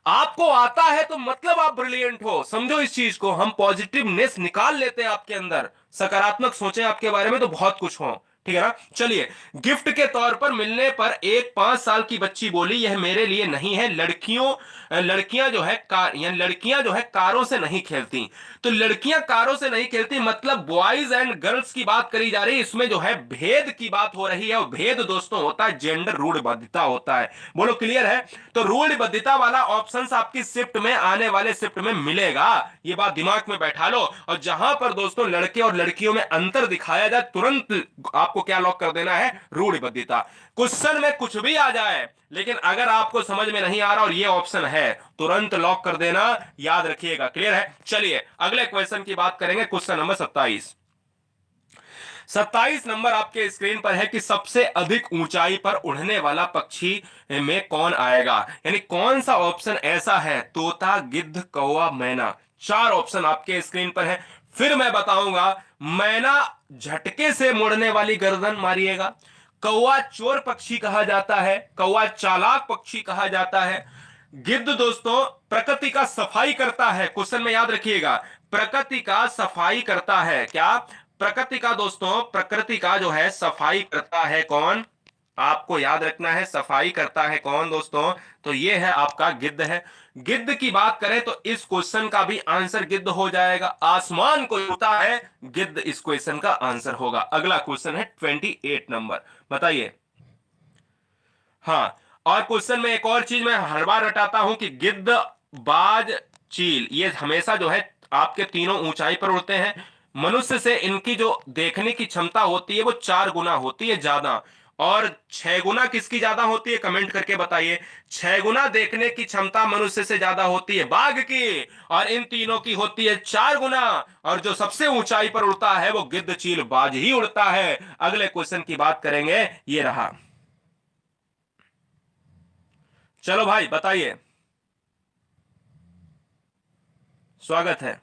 आपको आता है तो मतलब आप ब्रिलियंट हो, समझो इस चीज को। हम पॉजिटिवनेस निकाल लेते हैं आपके अंदर, सकारात्मक सोचें आपके बारे में तो बहुत कुछ हो, ठीक है ना। चलिए, गिफ्ट के तौर पर मिलने पर एक 5 साल की बच्ची बोली, यह मेरे लिए नहीं है। लड़कियां जो है कार, या लड़कियां जो है कारों से नहीं खेलती। तो लड़कियां कारों से नहीं खेलती मतलब बॉयज एंड गर्ल्स की बात करी जा रही है, इसमें जो है भेद की बात हो रही है। और भेद दोस्तों होता है जेंडर, रूढ़िबद्धता होता है। बोलो क्लियर है। तो रूढ़िबद्धता वाला ऑप्शन आपकी शिफ्ट में, आने वाले शिफ्ट में मिलेगा, ये बात दिमाग में बैठा लो। और जहां पर दोस्तों लड़के और लड़कियों में अंतर दिखाया जाए, तुरंत आपको क्या लॉक कर देना है, रूढ़िबद्धता। क्वेश्चन में कुछ भी आ जाए, लेकिन अगर आपको समझ में नहीं आ रहा और ये ऑप्शन है, तुरंत लॉक कर देना, याद रखिएगा। क्लियर है। चलिए अगले क्वेश्चन की बात करेंगे, क्वेश्चन नंबर 27। 27 नंबर आपके स्क्रीन पर है कि सबसे अधिक ऊंचाई पर उड़ने वाला पक्षी में कौन आएगा, यानी कौन सा ऑप्शन ऐसा है, तोता, गिद्ध, कौवा, मैना। 4 ऑप्शन आपके स्क्रीन पर है। फिर मैं बताऊंगा, मैना झटके से मुड़ने वाली गर्दन मारिएगा, कौवा चोर पक्षी कहा जाता है, कौवा चालाक पक्षी कहा जाता है, गिद्ध दोस्तों प्रकृति का सफाई करता है। क्वेश्चन में याद रखिएगा, प्रकृति का सफाई करता है। क्या प्रकृति का दोस्तों, प्रकृति का जो है सफाई करता है कौन, आपको याद रखना है, सफाई करता है कौन दोस्तों, तो ये है आपका गिद्ध है। गिद्ध की बात करें तो इस क्वेश्चन का भी आंसर गिद्ध हो जाएगा। आसमान को छूता है गिद्ध, इस क्वेश्चन का आंसर होगा। अगला क्वेश्चन है 28 नंबर, बताइए। हाँ, और क्वेश्चन में एक और चीज मैं हर बार रटाता हूं कि गिद्ध, बाज, चील, ये हमेशा जो है आपके तीनों ऊंचाई पर उड़ते हैं। मनुष्य से इनकी जो देखने की क्षमता होती है वो 4 गुना होती है ज्यादा। और 6 गुना किसकी ज्यादा होती है, कमेंट करके बताइए। 6 गुना देखने की क्षमता मनुष्य से ज्यादा होती है बाघ की, और इन तीनों की होती है 4 गुना। और जो सबसे ऊंचाई पर उड़ता है वो गिद्ध चील बाज ही उड़ता है। अगले क्वेश्चन की बात करेंगे, ये रहा। चलो भाई बताइए, स्वागत है।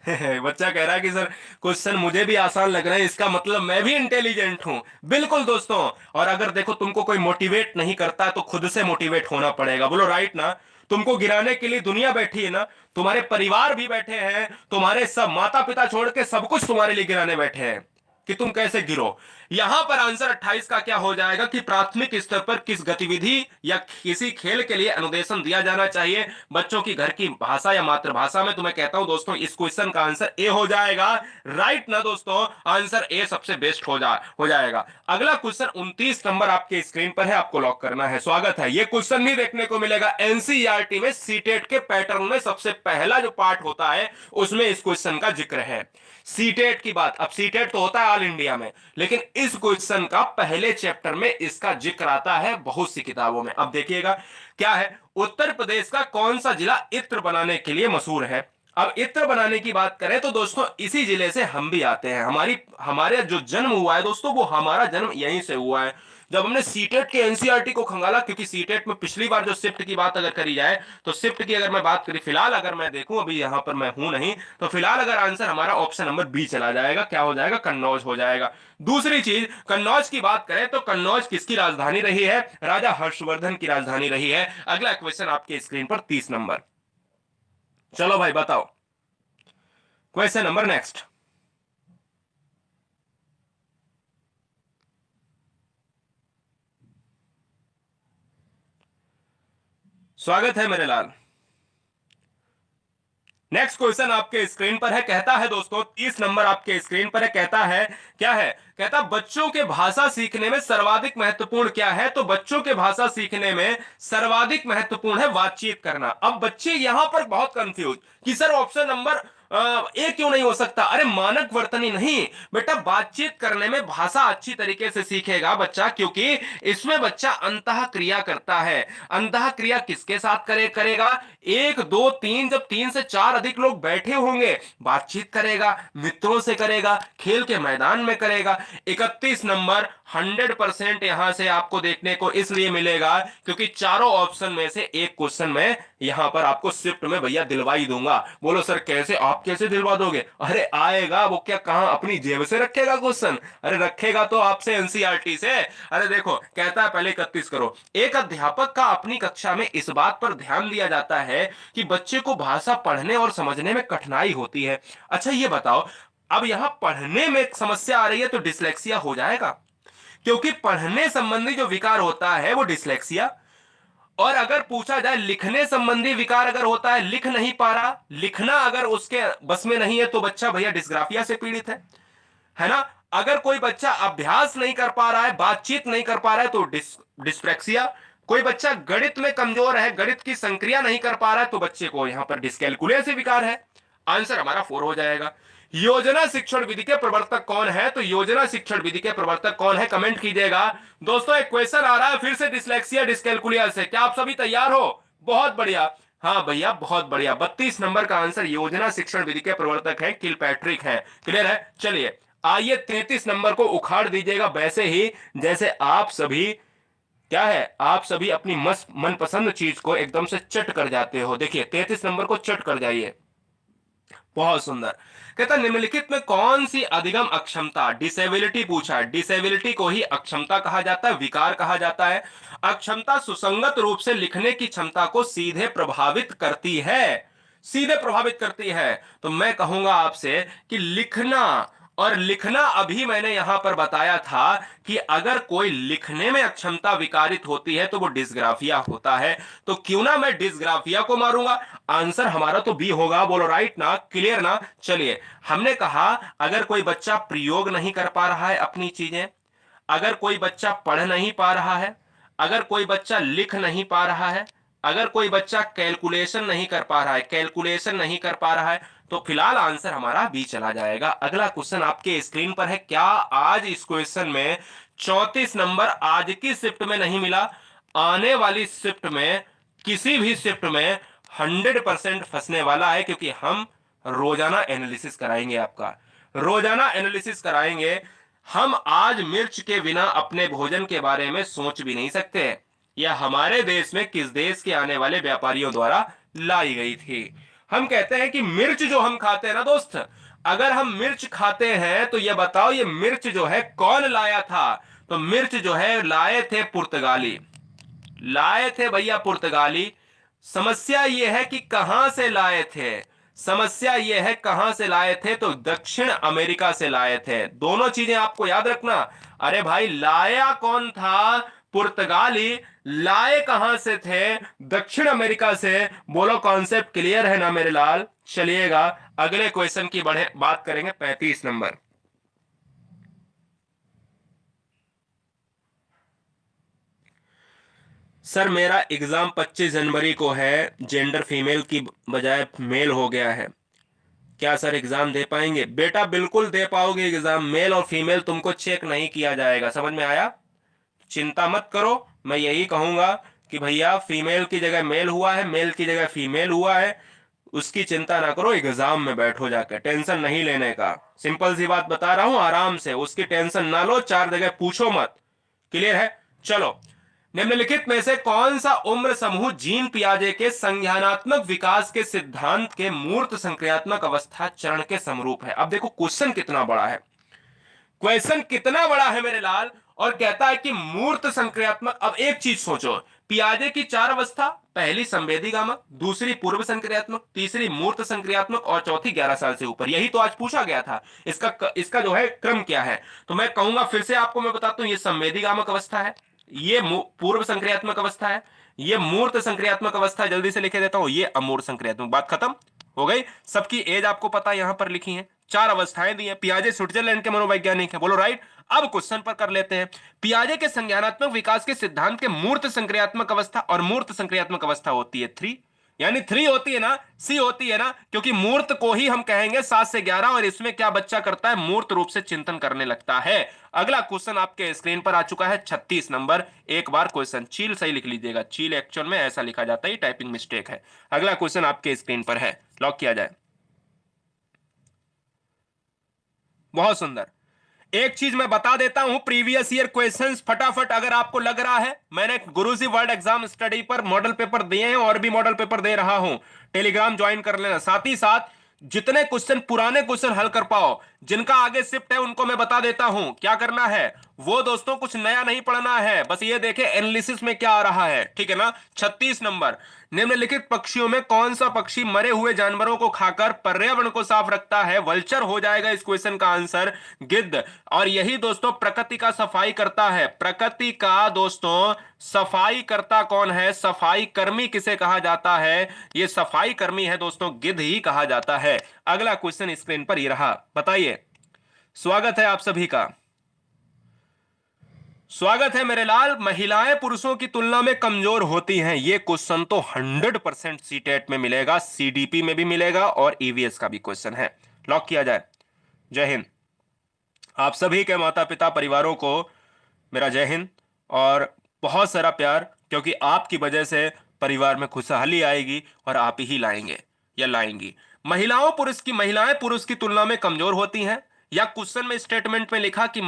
बच्चा कह रहा है कि सर क्वेश्चन मुझे भी आसान लग रहे हैं, इसका मतलब मैं भी इंटेलिजेंट हूं। बिल्कुल दोस्तों। और अगर देखो तुमको कोई मोटिवेट नहीं करता तो खुद से मोटिवेट होना पड़ेगा, बोलो राइट ना। तुमको गिराने के लिए दुनिया बैठी है ना, तुम्हारे परिवार भी बैठे हैं, तुम्हारे सब माता पिता छोड़ के सब कुछ तुम्हारे लिए गिराने बैठे हैं कि तुम कैसे गिरो। यहां पर आंसर 28 का क्या हो जाएगा कि प्राथमिक स्तर पर किस गतिविधि या किसी खेल के लिए अनुदेशन दिया जाना चाहिए बच्चों की घर की भाषा या मातृभाषा में। तो मैं कहता हूं दोस्तों इस क्वेश्चन का आंसर ए हो जाएगा। राइट ना दोस्तों, आंसर ए सबसे बेस्ट हो जाएगा। अगला क्वेश्चन 29 नंबर आपके स्क्रीन पर है, आपको लॉक करना है। स्वागत है। यह क्वेश्चन नहीं देखने को मिलेगा एनसीईआरटी में, सीटेट के पैटर्न में सबसे पहला जो पार्ट होता है उसमें इस क्वेश्चन का जिक्र है। सीटेट की बात, अब सीटेट तो होता है ऑल इंडिया में, लेकिन इस क्वेश्चन का पहले चैप्टर में इसका जिक्र आता है बहुत सी किताबों में। अब देखिएगा क्या है, उत्तर प्रदेश का कौन सा जिला इत्र बनाने के लिए मशहूर है। अब इत्र बनाने की बात करें तो दोस्तों इसी जिले से हम भी आते हैं। हमारे जो जन्म हुआ है दोस्तों, वो हमारा जन्म यहीं से हुआ है। जब हमने सीटेट के एनसीईआरटी को खंगाला, क्योंकि सीटेट में पिछली बार जो शिफ्ट की बात अगर करी जाए, तो शिफ्ट की अगर मैं बात करी, फिलहाल अगर मैं देखूं, अभी यहां पर मैं हूं नहीं, तो फिलहाल अगर आंसर हमारा ऑप्शन नंबर बी चला जाएगा। क्या हो जाएगा, कन्नौज हो जाएगा। दूसरी चीज, कन्नौज की बात करें तो कन्नौज किसकी राजधानी रही है, राजा हर्षवर्धन की राजधानी रही है। अगला क्वेश्चन आपके स्क्रीन पर 30 नंबर। चलो भाई बताओ, क्वेश्चन नंबर नेक्स्ट। स्वागत है मेरे लाल। नेक्स्ट क्वेश्चन आपके स्क्रीन पर है, कहता है दोस्तों 30 नंबर आपके स्क्रीन पर है, कहता है क्या है, कहता बच्चों के भाषा सीखने में सर्वाधिक महत्वपूर्ण क्या है। तो बच्चों के भाषा सीखने में सर्वाधिक महत्वपूर्ण है बातचीत करना। अब बच्चे यहां पर बहुत कंफ्यूज कि सर ऑप्शन नंबर ए क्यों नहीं हो सकता। अरे मानक वर्तनी नहीं बेटा, बातचीत करने में भाषा अच्छी तरीके से सीखेगा बच्चा, क्योंकि इसमें बच्चा अंतः क्रिया करता है। अंतः क्रिया किसके साथ करेगा, एक दो तीन, जब 3 से 4 अधिक लोग बैठे होंगे बातचीत करेगा, मित्रों से करेगा, खेल के मैदान में करेगा। 31 नंबर 100% यहां से आपको देखने को इसलिए मिलेगा क्योंकि चारों ऑप्शन में से एक क्वेश्चन में यहां पर आपको शिफ्ट में भैया दिलवा ही दूंगा। बोलो सर कैसे, आप कैसे दिलवा दोगे। अरे आएगा वो, क्या कहां अपनी जेब से रखेगा क्वेश्चन, अरे रखेगा तो आपसे एनसीईआरटी से। अरे देखो कहता है पहले 31 करो। एक अध्यापक का अपनी कक्षा में इस बात पर ध्यान दिया जाता है कि बच्चे को भाषा पढ़ने और समझने में कठिनाई होती है। अच्छा ये बताओ, अब यहां पढ़ने में समस्या आ रही है तो डिसलेक्सिया हो जाएगा, क्योंकि पढ़ने संबंधी जो विकार होता है वो डिसलेक्सिया। और अगर पूछा जाए लिखने संबंधी विकार अगर होता है, लिख नहीं पा रहा, लिखना अगर उसके बस में नहीं है तो बच्चा भैया डिस्ग्राफिया से पीड़ित है ना। अगर कोई बच्चा अभ्यास नहीं कर पा रहा है, बातचीत नहीं कर पा रहा है तो डिस्प्रेक्सिया। कोई बच्चा गणित में कमजोर है, गणित की संक्रिया नहीं कर पा रहा है तो बच्चे को यहां पर डिस्कैलकुलेस विकार है। आंसर हमारा 4 हो जाएगा। योजना शिक्षण विधि के प्रवर्तक कौन है, तो योजना शिक्षण विधि के प्रवर्तक कौन है कमेंट कीजिएगा। दोस्तों एक क्वेश्चन आ रहा है फिर से डिस्लेक्सिया डिस्कैलकुलिया से, क्या आप सभी तैयार हो। बहुत बढ़िया, हाँ भैया बहुत बढ़िया। 32 नंबर का आंसर योजना शिक्षण विधि के प्रवर्तक है किलपैट्रिक है। क्लियर है, चलिए आइए 33 नंबर को उखाड़ दीजिएगा वैसे ही जैसे आप सभी, क्या है, आप सभी अपनी मस्त मनपसंद चीज को एकदम से चट कर जाते हो। देखिए 33 नंबर को चट कर जाइए, बहुत सुंदर। कहता निम्नलिखित में कौन सी अधिगम अक्षमता, डिसेबिलिटी पूछा है, डिसेबिलिटी को ही अक्षमता कहा जाता है, विकार कहा जाता है। अक्षमता सुसंगत रूप से लिखने की क्षमता को सीधे प्रभावित करती है, सीधे प्रभावित करती है। तो मैं कहूंगा आपसे कि लिखना, और लिखना अभी मैंने यहां पर बताया था कि अगर कोई लिखने में अक्षमता विकारित होती है तो वो डिस्ग्राफिया होता है। तो क्यों ना मैं डिस्ग्राफिया को मारूंगा। आंसर हमारा तो बी होगा, बोलो राइट ना, क्लियर ना। चलिए हमने कहा अगर कोई बच्चा प्रयोग नहीं कर पा रहा है अपनी चीजें, अगर कोई बच्चा पढ़ नहीं पा रहा है, अगर कोई बच्चा लिख नहीं पा रहा है, अगर कोई बच्चा कैलकुलेशन नहीं कर पा रहा है, कैलकुलेशन नहीं कर पा रहा है, तो फिलहाल आंसर हमारा बी चला जाएगा। अगला क्वेश्चन आपके स्क्रीन पर है। क्या आज इस क्वेश्चन में 34 नंबर आज की शिफ्ट में नहीं मिला, आने वाली शिफ्ट में, किसी भी शिफ्ट में 100% फंसने वाला है, क्योंकि हम रोजाना एनालिसिस कराएंगे आपका, रोजाना एनालिसिस कराएंगे। हम आज मिर्च के बिना अपने भोजन के बारे में सोच भी नहीं सकते। यह हमारे देश में किस देश के आने वाले व्यापारियों द्वारा लाई गई थी। हम कहते हैं कि मिर्च जो हम खाते हैं ना दोस्त, अगर हम मिर्च खाते हैं तो यह बताओ ये मिर्च जो है कौन लाया था। तो मिर्च जो है लाए थे पुर्तगाली, लाए थे भैया पुर्तगाली। समस्या यह है कि कहां से लाए थे, समस्या यह है कहां से लाए थे, तो दक्षिण अमेरिका से लाए थे। दोनों चीजें आपको याद रखना। अरे भाई लाया कौन था, पुर्तगाली। लाए कहां से थे, दक्षिण अमेरिका से। बोलो कॉन्सेप्ट क्लियर है ना मेरे लाल। चलिएगा अगले क्वेश्चन की बढ़े बात करेंगे, 35 नंबर। सर मेरा एग्जाम 25 जनवरी को है, जेंडर फीमेल की बजाय मेल हो गया है, क्या सर एग्जाम दे पाएंगे? बेटा बिल्कुल दे पाओगे एग्जाम। मेल और फीमेल तुमको चेक नहीं किया जाएगा, समझ में आया? चिंता मत करो। मैं यही कहूंगा कि भैया फीमेल की जगह मेल हुआ है, मेल की जगह फीमेल हुआ है, उसकी चिंता ना करो, एग्जाम में बैठो जाकर, टेंशन नहीं लेने का। सिंपल सी बात बता रहा हूं, आराम से उसकी टेंशन ना लो, चार जगह पूछो मत। क्लियर है? चलो, निम्नलिखित में से कौन सा उम्र समूह जीन पियाजे के संज्ञानात्मक विकास के सिद्धांत के मूर्त संक्रियात्मक अवस्था चरण के समरूप है? अब देखो क्वेश्चन कितना बड़ा है, क्वेश्चन कितना बड़ा है मेरे लाल। और कहता है कि मूर्त संक्रियात्मक। अब एक चीज सोचो, पियाजे की चार अवस्था, पहली संवेदी गामा, दूसरी पूर्व संक्रियात्मक, तीसरी मूर्त संक्रियात्मक और चौथी 11 साल से ऊपर। यही तो आज पूछा गया था। इसका जो है क्रम क्या है, तो मैं कहूंगा फिर से आपको मैं बताता हूं, ये संवेदी गामक अवस्था है, ये पूर्व संक्रियात्मक अवस्था है, ये मूर्त संक्रियात्मक अवस्था है। जल्दी से लिखे देता हूं, ये अमूर्त संक्रियात्मक। बात खत्म हो गई। सबकी एज आपको पता यहां पर लिखी है, चार अवस्थाएं दी हैं। पियाजे स्विट्जरलैंड के मनोवैज्ञानिक हैं, बोलो राइट। अब क्वेश्चन पर कर लेते हैं। पियाजे के संज्ञानात्मक विकास के सिद्धांत के मूर्त संक्रियात्मक अवस्था और मूर्त संक्रियात्मक अवस्था होती है 3, यानी 3 होती है ना, सी होती है ना, क्योंकि मूर्त को ही हम कहेंगे 7 से 11। और इसमें क्या बच्चा करता है, मूर्त रूप से चिंतन करने लगता है। अगला क्वेश्चन आपके स्क्रीन पर आ चुका है, 36 नंबर। एक बार क्वेश्चन चील सही लिख लीजिएगा, चील एक्चुअल में ऐसा लिखा जाता है, टाइपिंग मिस्टेक है। अगला क्वेश्चन आपके स्क्रीन पर है, लॉक किया जाए। बहुत सुंदर। एक चीज मैं बता देता हूं, प्रीवियस ईयर क्वेश्चंस फटाफट, अगर आपको लग रहा है, मैंने गुरुजी वर्ल्ड एग्जाम स्टडी पर मॉडल पेपर दिए हैं और भी मॉडल पेपर दे रहा हूं, टेलीग्राम ज्वाइन कर लेना। साथ ही साथ जितने क्वेश्चन पुराने क्वेश्चन हल कर पाओ, जिनका आगे शिफ्ट है, उनको मैं बता देता हूं क्या करना है। वो दोस्तों कुछ नया नहीं पढ़ना है, बस ये देखे एनालिसिस में क्या आ रहा है, ठीक है ना। 36 नंबर, निम्नलिखित पक्षियों में कौन सा पक्षी मरे हुए जानवरों को खाकर पर्यावरण को साफ रखता है? वल्चर हो जाएगा इस क्वेश्चन का आंसर, गिद्ध। और यही दोस्तों प्रकृति का सफाई करता है। प्रकृति का दोस्तों सफाई करता कौन है, सफाई कर्मी किसे कहा जाता है? ये सफाई कर्मी है दोस्तों, गिद्ध ही कहा जाता है। अगला क्वेश्चन स्क्रीन पर ये रहा, बताइए। स्वागत है आप सभी का, स्वागत है मेरे लाल। महिलाएं पुरुषों की तुलना में कमजोर होती हैं, ये क्वेश्चन तो 100% सीटेट में मिलेगा, सीडीपी में भी मिलेगा और ईवीएस का भी क्वेश्चन है। लॉक किया जाए। जय हिंद। आप सभी के माता पिता परिवारों को मेरा जय हिंद और बहुत सारा प्यार, क्योंकि आपकी वजह से परिवार में खुशहाली आएगी और आप ही लाएंगे या लाएंगी। महिलाएं पुरुष की तुलना में कमजोर होती हैं, या क्वेश्चन में स्टेटमेंट में लिखा कि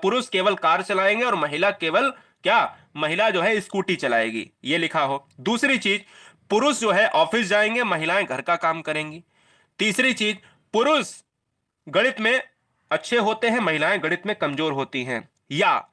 पुरुष केवल कार चलाएंगे और महिला केवल क्या, महिला जो है स्कूटी चलाएगी, ये लिखा हो। दूसरी चीज, पुरुष जो है ऑफिस जाएंगे, महिलाएं घर का काम करेंगी। तीसरी चीज, पुरुष गणित में अच्छे होते हैं, महिलाएं गणित में कमजोर होती हैं, या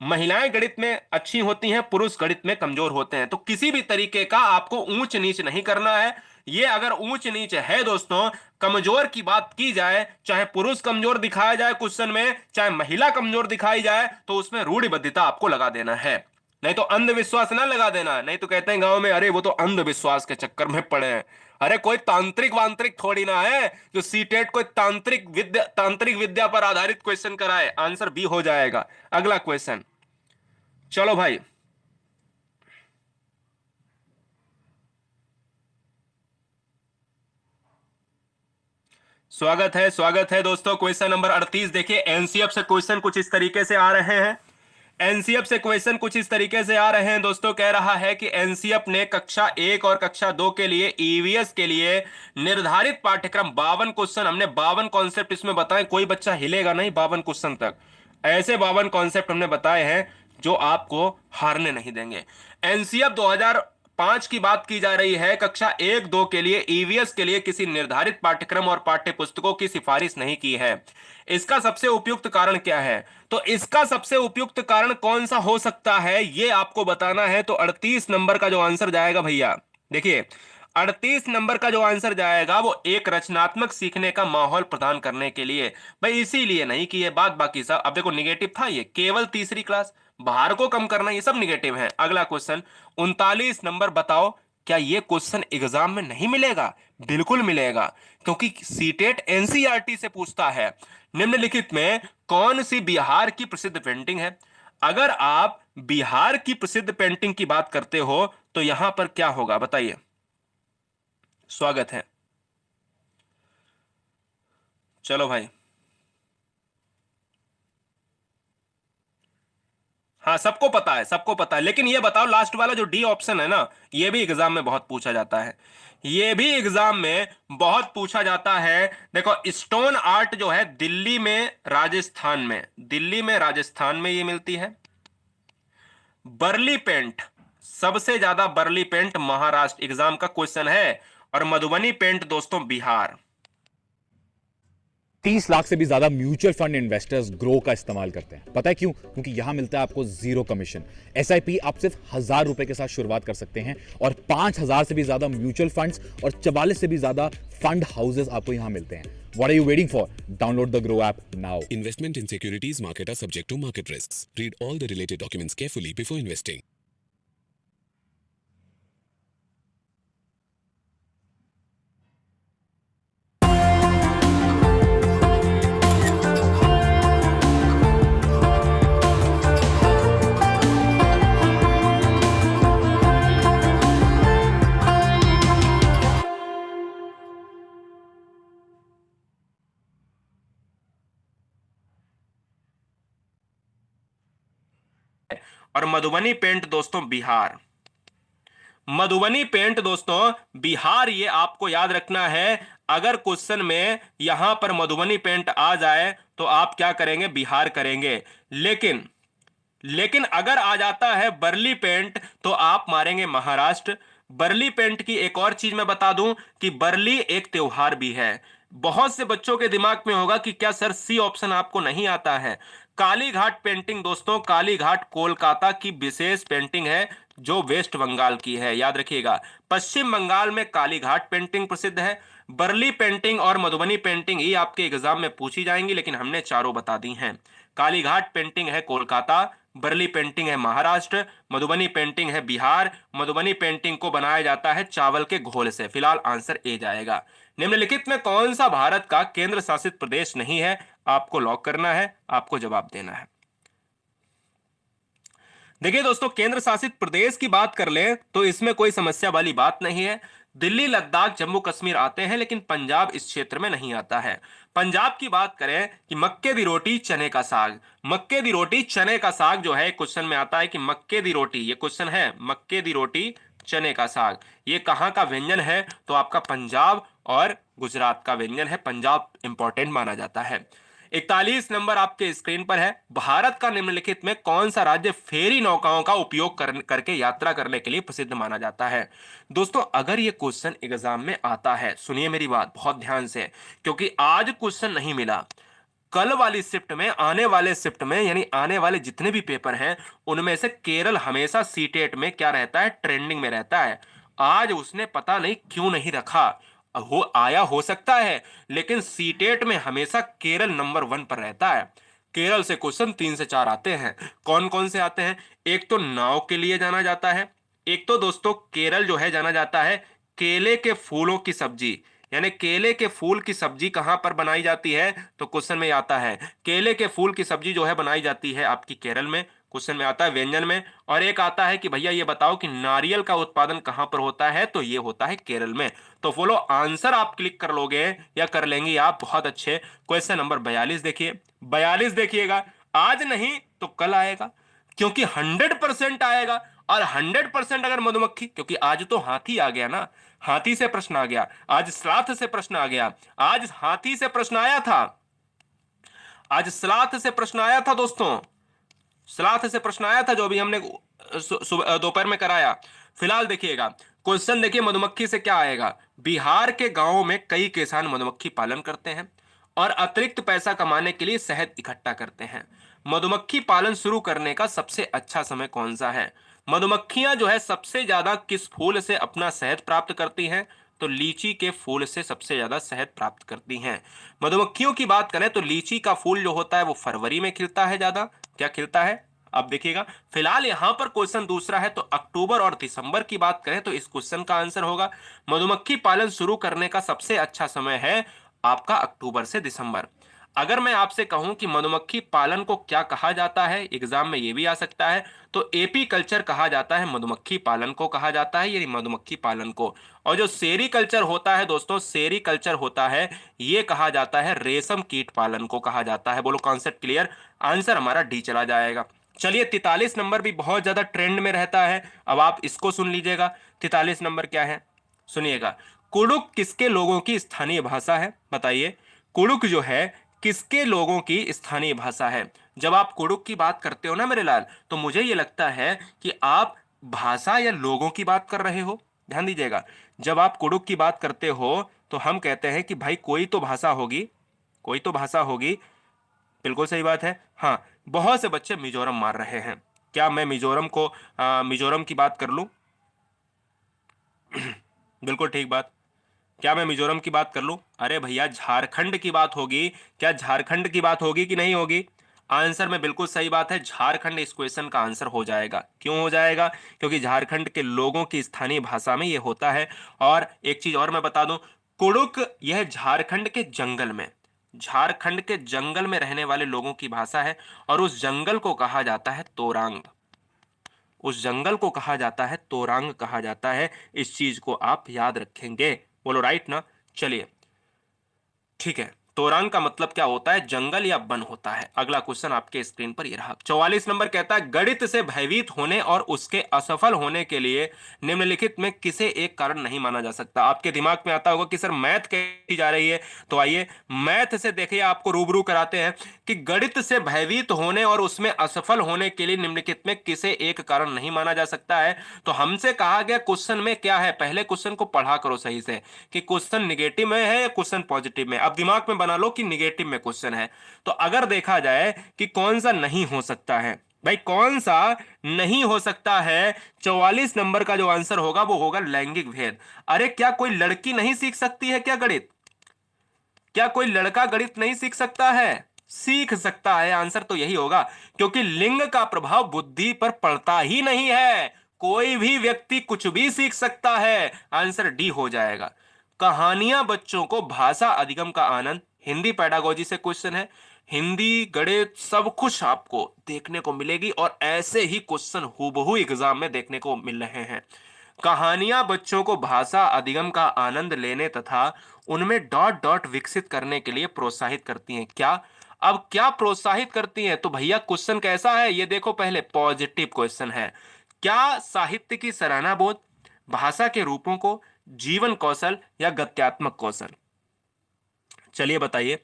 महिलाएं गणित में अच्छी होती हैं, पुरुष गणित में कमजोर होते हैं। तो किसी भी तरीके का आपको ऊंच नीच नहीं करना है। ये अगर ऊंच नीच है दोस्तों, कमजोर की बात की जाए, चाहे पुरुष कमजोर दिखाया जाए क्वेश्चन में, चाहे महिला कमजोर दिखाई जाए, तो उसमें रूढ़िबद्धता आपको लगा देना है, नहीं तो अंधविश्वास ना लगा देना। नहीं तो कहते हैं गांव में, अरे वो तो अंधविश्वास के चक्कर में पड़े हैं। अरे कोई तांत्रिक वांत्रिक थोड़ी ना है जो सीटेट कोई तांत्रिक विद्या पर आधारित क्वेश्चन कराए। आंसर बी हो जाएगा। अगला क्वेश्चन, चलो भाई। स्वागत है दोस्तों। क्वेश्चन नंबर 38 देखिए, एनसीएफ से क्वेश्चन कुछ इस तरीके से आ रहे हैं। एनसीएफ से क्वेश्चन कुछ इस तरीके से आ रहे हैं दोस्तों। कह रहा है कि एनसीएफ ने कक्षा 1 और कक्षा 2 के लिए ईवीएस के लिए निर्धारित पाठ्यक्रम 52 क्वेश्चन, हमने 52 कॉन्सेप्ट इसमें बताए, कोई बच्चा हिलेगा नहीं 52 क्वेश्चन तक। ऐसे 52 कॉन्सेप्ट हमने बताए हैं जो आपको हारने नहीं देंगे। एनसीएफ 2005 की बात की जा रही है। कक्षा 1-2 के लिए ईवीएस के लिए किसी निर्धारित पाठ्यक्रम और पाठ्य पुस्तकों की सिफारिश नहीं की है। इसका सबसे उपयुक्त कारण क्या है? तो इसका सबसे उपयुक्त कारण कौन सा हो सकता है ये आपको बताना है। तो 38 नंबर का जो आंसर जाएगा भैया, देखिए 38 नंबर का जो आंसर जाएगा वो एक रचनात्मक सीखने का माहौल प्रदान करने के लिए। भाई इसीलिए नहीं कि ये बात बाकी सब, अब देखो निगेटिव था ये, केवल तीसरी क्लास, भार को कम करना, ये सब निगेटिव है। अगला क्वेश्चन 39 नंबर, बताओ क्या ये क्वेश्चन एग्जाम में नहीं मिलेगा? बिल्कुल मिलेगा, क्योंकि सीटेट एनसीईआरटी से पूछता है। निम्नलिखित में कौन सी बिहार की प्रसिद्ध पेंटिंग है? अगर आप बिहार की प्रसिद्ध पेंटिंग की बात करते हो तो यहां पर क्या होगा बताइए। स्वागत है, चलो भाई। हाँ सबको पता है, सबको पता है, लेकिन ये बताओ लास्ट वाला जो डी ऑप्शन है ना, ये भी एग्जाम में बहुत पूछा जाता है। ये भी एग्जाम में बहुत पूछा जाता है। देखो स्टोन आर्ट जो है दिल्ली में राजस्थान में, दिल्ली में राजस्थान में ये मिलती है। बर्ली पेंट, सबसे ज्यादा बर्ली पेंट महाराष्ट्र, एग्जाम का क्वेश्चन है। और मधुबनी पेंट दोस्तों बिहार। 30 लाख से भी ज्यादा म्यूचुअल फंड इन्वेस्टर्स ग्रो का इस्तेमाल करते हैं। पता है क्यों? क्योंकि यहां मिलता है आपको जीरो कमीशन। एसआईपी आप सिर्फ 1,000 रुपए के साथ शुरुआत कर सकते हैं और 5,000 से भी ज्यादा म्यूचुअल फंड्स और 44 से भी ज्यादा फंड हाउसेस आपको यहां मिलते हैं। What are you waiting for? Download the Grow app now. Investment in securities market are subject to market risks. Read all the related documents carefully before investing. और मधुबनी पेंट दोस्तों बिहार। मधुबनी पेंट दोस्तों बिहार, ये आपको याद रखना है। अगर क्वेश्चन में यहां पर मधुबनी पेंट आ जाए तो आप क्या करेंगे? बिहार करेंगे। लेकिन लेकिन अगर आ जाता है बर्ली पेंट तो आप मारेंगे महाराष्ट्र। बर्ली पेंट की एक और चीज मैं बता दूं कि बर्ली एक त्योहार भी है। बहुत से बच्चों के दिमाग में होगा कि क्या सर सी ऑप्शन आपको नहीं आता है। काली घाट पेंटिंग दोस्तों, काली घाट कोलकाता की विशेष पेंटिंग है जो वेस्ट बंगाल की है, याद रखिएगा। पश्चिम बंगाल में काली घाट पेंटिंग प्रसिद्ध है। बर्ली पेंटिंग और मधुबनी पेंटिंग ही आपके एग्जाम में पूछी जाएंगी, लेकिन हमने चारों बता दी हैं। काली घाट पेंटिंग है कोलकाता, बर्ली पेंटिंग है महाराष्ट्र, मधुबनी पेंटिंग है बिहार। मधुबनी पेंटिंग को बनाया जाता है चावल के घोल से। फिलहाल आंसर ए जाएगा। निम्नलिखित में कौन सा भारत का केंद्र शासित प्रदेश नहीं है? आपको लॉक करना है, आपको जवाब देना है। देखिए दोस्तों, केंद्र शासित प्रदेश की बात कर लें तो इसमें कोई समस्या वाली बात नहीं है। दिल्ली, लद्दाख, जम्मू कश्मीर आते हैं, लेकिन पंजाब इस क्षेत्र में नहीं आता है। पंजाब की बात करें कि मक्के दी रोटी चने का साग, मक्के दी रोटी चने का साग जो है क्वेश्चन में आता है कि मक्के दी रोटी, ये क्वेश्चन है मक्के दी रोटी चने का साग, ये कहां का व्यंजन है? तो आपका पंजाब और गुजरात का व्यंजन है। पंजाब इंपॉर्टेंट माना जाता है। 41 नंबर आपके स्क्रीन पर है। भारत का निम्नलिखित में कौन सा राज्य फेरी नौकाओं का उपयोग करके यात्रा करने के लिए प्रसिद्ध माना जाता है? दोस्तों अगर ये क्वेश्चन एग्जाम में आता है, सुनिए मेरी बात बहुत ध्यान से, क्योंकि आज क्वेश्चन नहीं मिला, कल वाली शिफ्ट में, आने वाले शिफ्ट में, यानी आने वाले जितने भी पेपर हैं उनमें से केरल हमेशा सीटेट में क्या रहता है? ट्रेंडिंग में रहता है। आज उसने पता नहीं क्यों नहीं रखा, हो सकता है, लेकिन सीटेट में हमेशा केरल नंबर 1 पर रहता है। केरल से क्वेश्चन 3 से 4 आते हैं। कौन कौन से आते हैं? एक तो नाव के लिए जाना जाता है, एक तो दोस्तों केरल जो है जाना जाता है केले के फूलों की सब्जी, यानी केले के फूल की सब्जी कहां पर बनाई जाती है? तो क्वेश्चन में आता है केले के फूल की सब्जी जो है बनाई जाती है आपकी केरल में। क्वेश्चन में आता है व्यंजन में, और एक आता है कि भैया ये बताओ कि नारियल का उत्पादन कहां पर होता है, तो ये होता है केरल में। तो बोलो आंसर आप क्लिक कर लोगे या कर लेंगे आप, बहुत अच्छे। क्वेश्चन नंबर 42 देखिए, 42 देखिएगा, आज नहीं तो कल आएगा, क्योंकि 100% आएगा। और 100% अगर मधुमक्खी, क्योंकि आज तो हाथी आ गया ना, हाथी से प्रश्न आ गया, आज स्लाथ से प्रश्न आ गया, आज हाथी से प्रश्न आया था, आज स्लाथ से प्रश्न आया था दोस्तों, स्लाथ से प्रश्न आया था जो अभी हमने दोपहर में कराया। फिलहाल देखिएगा क्वेश्चन, देखिए मधुमक्खी से क्या आएगा। बिहार के गांवों में कई किसान मधुमक्खी पालन करते हैं और अतिरिक्त पैसा कमाने के लिए शहद इकट्ठा करते हैं। मधुमक्खी पालन शुरू करने का सबसे अच्छा समय कौन सा है। मधुमक्खियां जो है सबसे ज्यादा किस फूल से अपना शहद प्राप्त करती हैं, तो लीची के फूल से सबसे ज्यादा शहद प्राप्त करती हैं। मधुमक्खियों की बात करें तो लीची का फूल जो होता है वो फरवरी में खिलता है, ज्यादा क्या खिलता है, अब देखिएगा। फिलहाल यहां पर क्वेश्चन दूसरा है, तो अक्टूबर और दिसंबर की बात करें तो इस क्वेश्चन का आंसर होगा मधुमक्खी पालन शुरू करने का सबसे अच्छा समय है आपका अक्टूबर से दिसंबर। अगर मैं आपसे कहूं कि मधुमक्खी पालन को क्या कहा जाता है, एग्जाम में यह भी आ सकता है, तो एपी कल्चर कहा जाता है, मधुमक्खी पालन को कहा जाता है, यानी मधुमक्खी पालन को। और जो सेरी कल्चर होता है दोस्तों, सेरी कल्चर होता है, ये कहा जाता है रेशम कीट पालन को कहा जाता है। बोलो कॉन्सेप्ट क्लियर, आंसर हमारा डी चला जाएगा। चलिए 43 नंबर भी बहुत ज्यादा ट्रेंड में रहता है, अब आप इसको सुन लीजिएगा। 43 नंबर क्या है, सुनिएगा। कुडुक किसके लोगों की स्थानीय भाषा है, बताइए। कुडुक जो है किसके लोगों की स्थानीय भाषा है। जब आप कुडुक की बात करते हो ना मेरे लाल, तो मुझे ये लगता है कि आप भाषा या लोगों की बात कर रहे हो। ध्यान दीजिएगा, जब आप कुडुक की बात करते हो तो हम कहते हैं कि भाई कोई तो भाषा होगी, कोई तो भाषा होगी। बिल्कुल सही बात है। हाँ, बहुत से बच्चे मिजोरम मार रहे हैं। क्या मैं मिजोरम को मिजोरम की बात कर लूं? बिल्कुल ठीक बात। क्या मैं मिजोरम की बात कर लूं? अरे भैया झारखंड की बात होगी। क्या झारखंड की बात होगी कि नहीं होगी? आंसर में बिल्कुल सही बात है, झारखंड इस क्वेश्चन का आंसर हो जाएगा। क्यों हो जाएगा? क्योंकि झारखंड के लोगों की स्थानीय भाषा में यह होता है। और एक चीज और मैं बता दूं, कुडुक यह झारखंड के जंगल में, झारखंड के जंगल में रहने वाले लोगों की भाषा है, और उस जंगल को कहा जाता है तोरांग। उस जंगल को कहा जाता है तोरांग कहा जाता है। इस चीज को आप याद रखेंगे। बोलो राइट ना? चलिए ठीक है, तोरांग का मतलब क्या होता है? जंगल या वन होता है। अगला क्वेश्चन आपके स्क्रीन पर ये रहा। 44 नंबर कहता है गणित से भयभीत होने और उसके असफल होने के लिए निम्नलिखित में किसे एक कारण नहीं माना जा सकता। आपके दिमाग में आता होगा कि सर मैथ कैसी जा रही है, तो आइए मैथ से देखिए, आपको रूबरू कराते हैं कि गणित से भयभीत होने और उसमें असफल होने के लिए निम्नलिखित में किसे एक कारण नहीं माना जा सकता है। तो हमसे कहा गया क्वेश्चन में क्या है, पहले क्वेश्चन को पढ़ा करो सही से कि क्वेश्चन निगेटिव में है या क्वेश्चन पॉजिटिव में। अब दिमाग में बना लो कि निगेटिव में क्वेश्चन है। तो अगर देखा जाए कि कौन सा नहीं हो सकता है, भाई कौन सा नहीं हो सकता है, 44 नंबर का जो आंसर होगा वो होगा लैंगिक भेद। अरे क्या कोई लड़की नहीं सीख सकती है क्या गणित? क्या कोई लड़का गणित नहीं सीख सकता है? सीख सकता है। आंसर तो यही होगा, क्योंकि लिंग का प्रभाव बुद्धि पर पड़ता ही नहीं है। कोई भी व्यक्ति कुछ भी सीख सकता है। आंसर डी हो जाएगा। कहानियां बच्चों को भाषा अधिगम का आनंद, हिंदी पेडागोजी से क्वेश्चन है। हिंदी गणित सब कुछ आपको देखने को मिलेगी, और ऐसे ही क्वेश्चन हूबहू एग्जाम में देखने को मिल रहे हैं। कहानियां बच्चों को भाषा अधिगम का आनंद लेने तथा उनमें डॉट डॉट विकसित करने के लिए प्रोत्साहित करती हैं। क्या? अब क्या प्रोत्साहित करती हैं? तो भैया क्वेश्चन कैसा है ये देखो, पहले पॉजिटिव क्वेश्चन है। क्या साहित्य की सराहना बोध, भाषा के रूपों को, जीवन कौशल या गत्यात्मक कौशल? चलिए बताइए।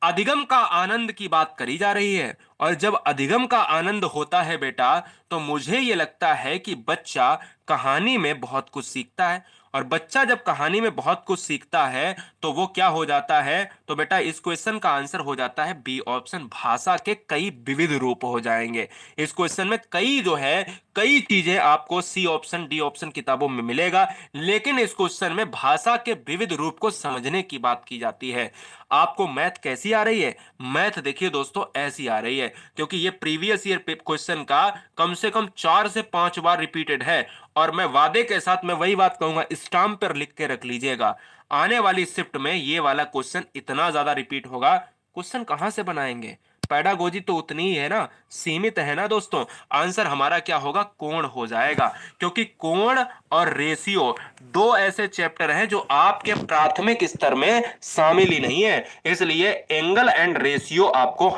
अधिगम का आनंद की बात करी जा रही है, और जब अधिगम का आनंद होता है बेटा, तो मुझे यह लगता है कि बच्चा कहानी में बहुत कुछ सीखता है। और बच्चा जब कहानी में बहुत कुछ सीखता है तो वो क्या हो जाता है? तो बेटा इस क्वेश्चन का आंसर हो जाता है बी ऑप्शन, भाषा के कई विविध रूप हो जाएंगे। इस क्वेश्चन में कई जो है कई चीजें आपको सी ऑप्शन डी ऑप्शन किताबों में मिलेगा, लेकिन इस क्वेश्चन में भाषा के विविध रूप को समझने की बात की जाती है। आपको मैथ कैसी आ रही है? मैथ देखिए दोस्तों ऐसी आ रही है, क्योंकि ये प्रीवियस ईयर क्वेश्चन का कम से कम 4 से 5 बार रिपीटेड है। और मैं वादे के साथ मैं वही बात कहूंगा, स्टाम्प पर लिख के रख लीजिएगा, आने वाली शिफ्ट में ये वाला क्वेश्चन इतना ज्यादा रिपीट होगा, क्वेश्चन कहां से बनाएंगे? पेडागोजी तो उतनी ही है ना, सीमित है ना दोस्तों। आंसर हमारा क्या होगा, कोण हो जाएगा, क्योंकि कोण और रेशियो दो ऐसे चैप्टर हैं जो आपके प्राथमिक स्तर में शामिल ही नहीं है, इसलिए एंगल एंड रेशियो आपको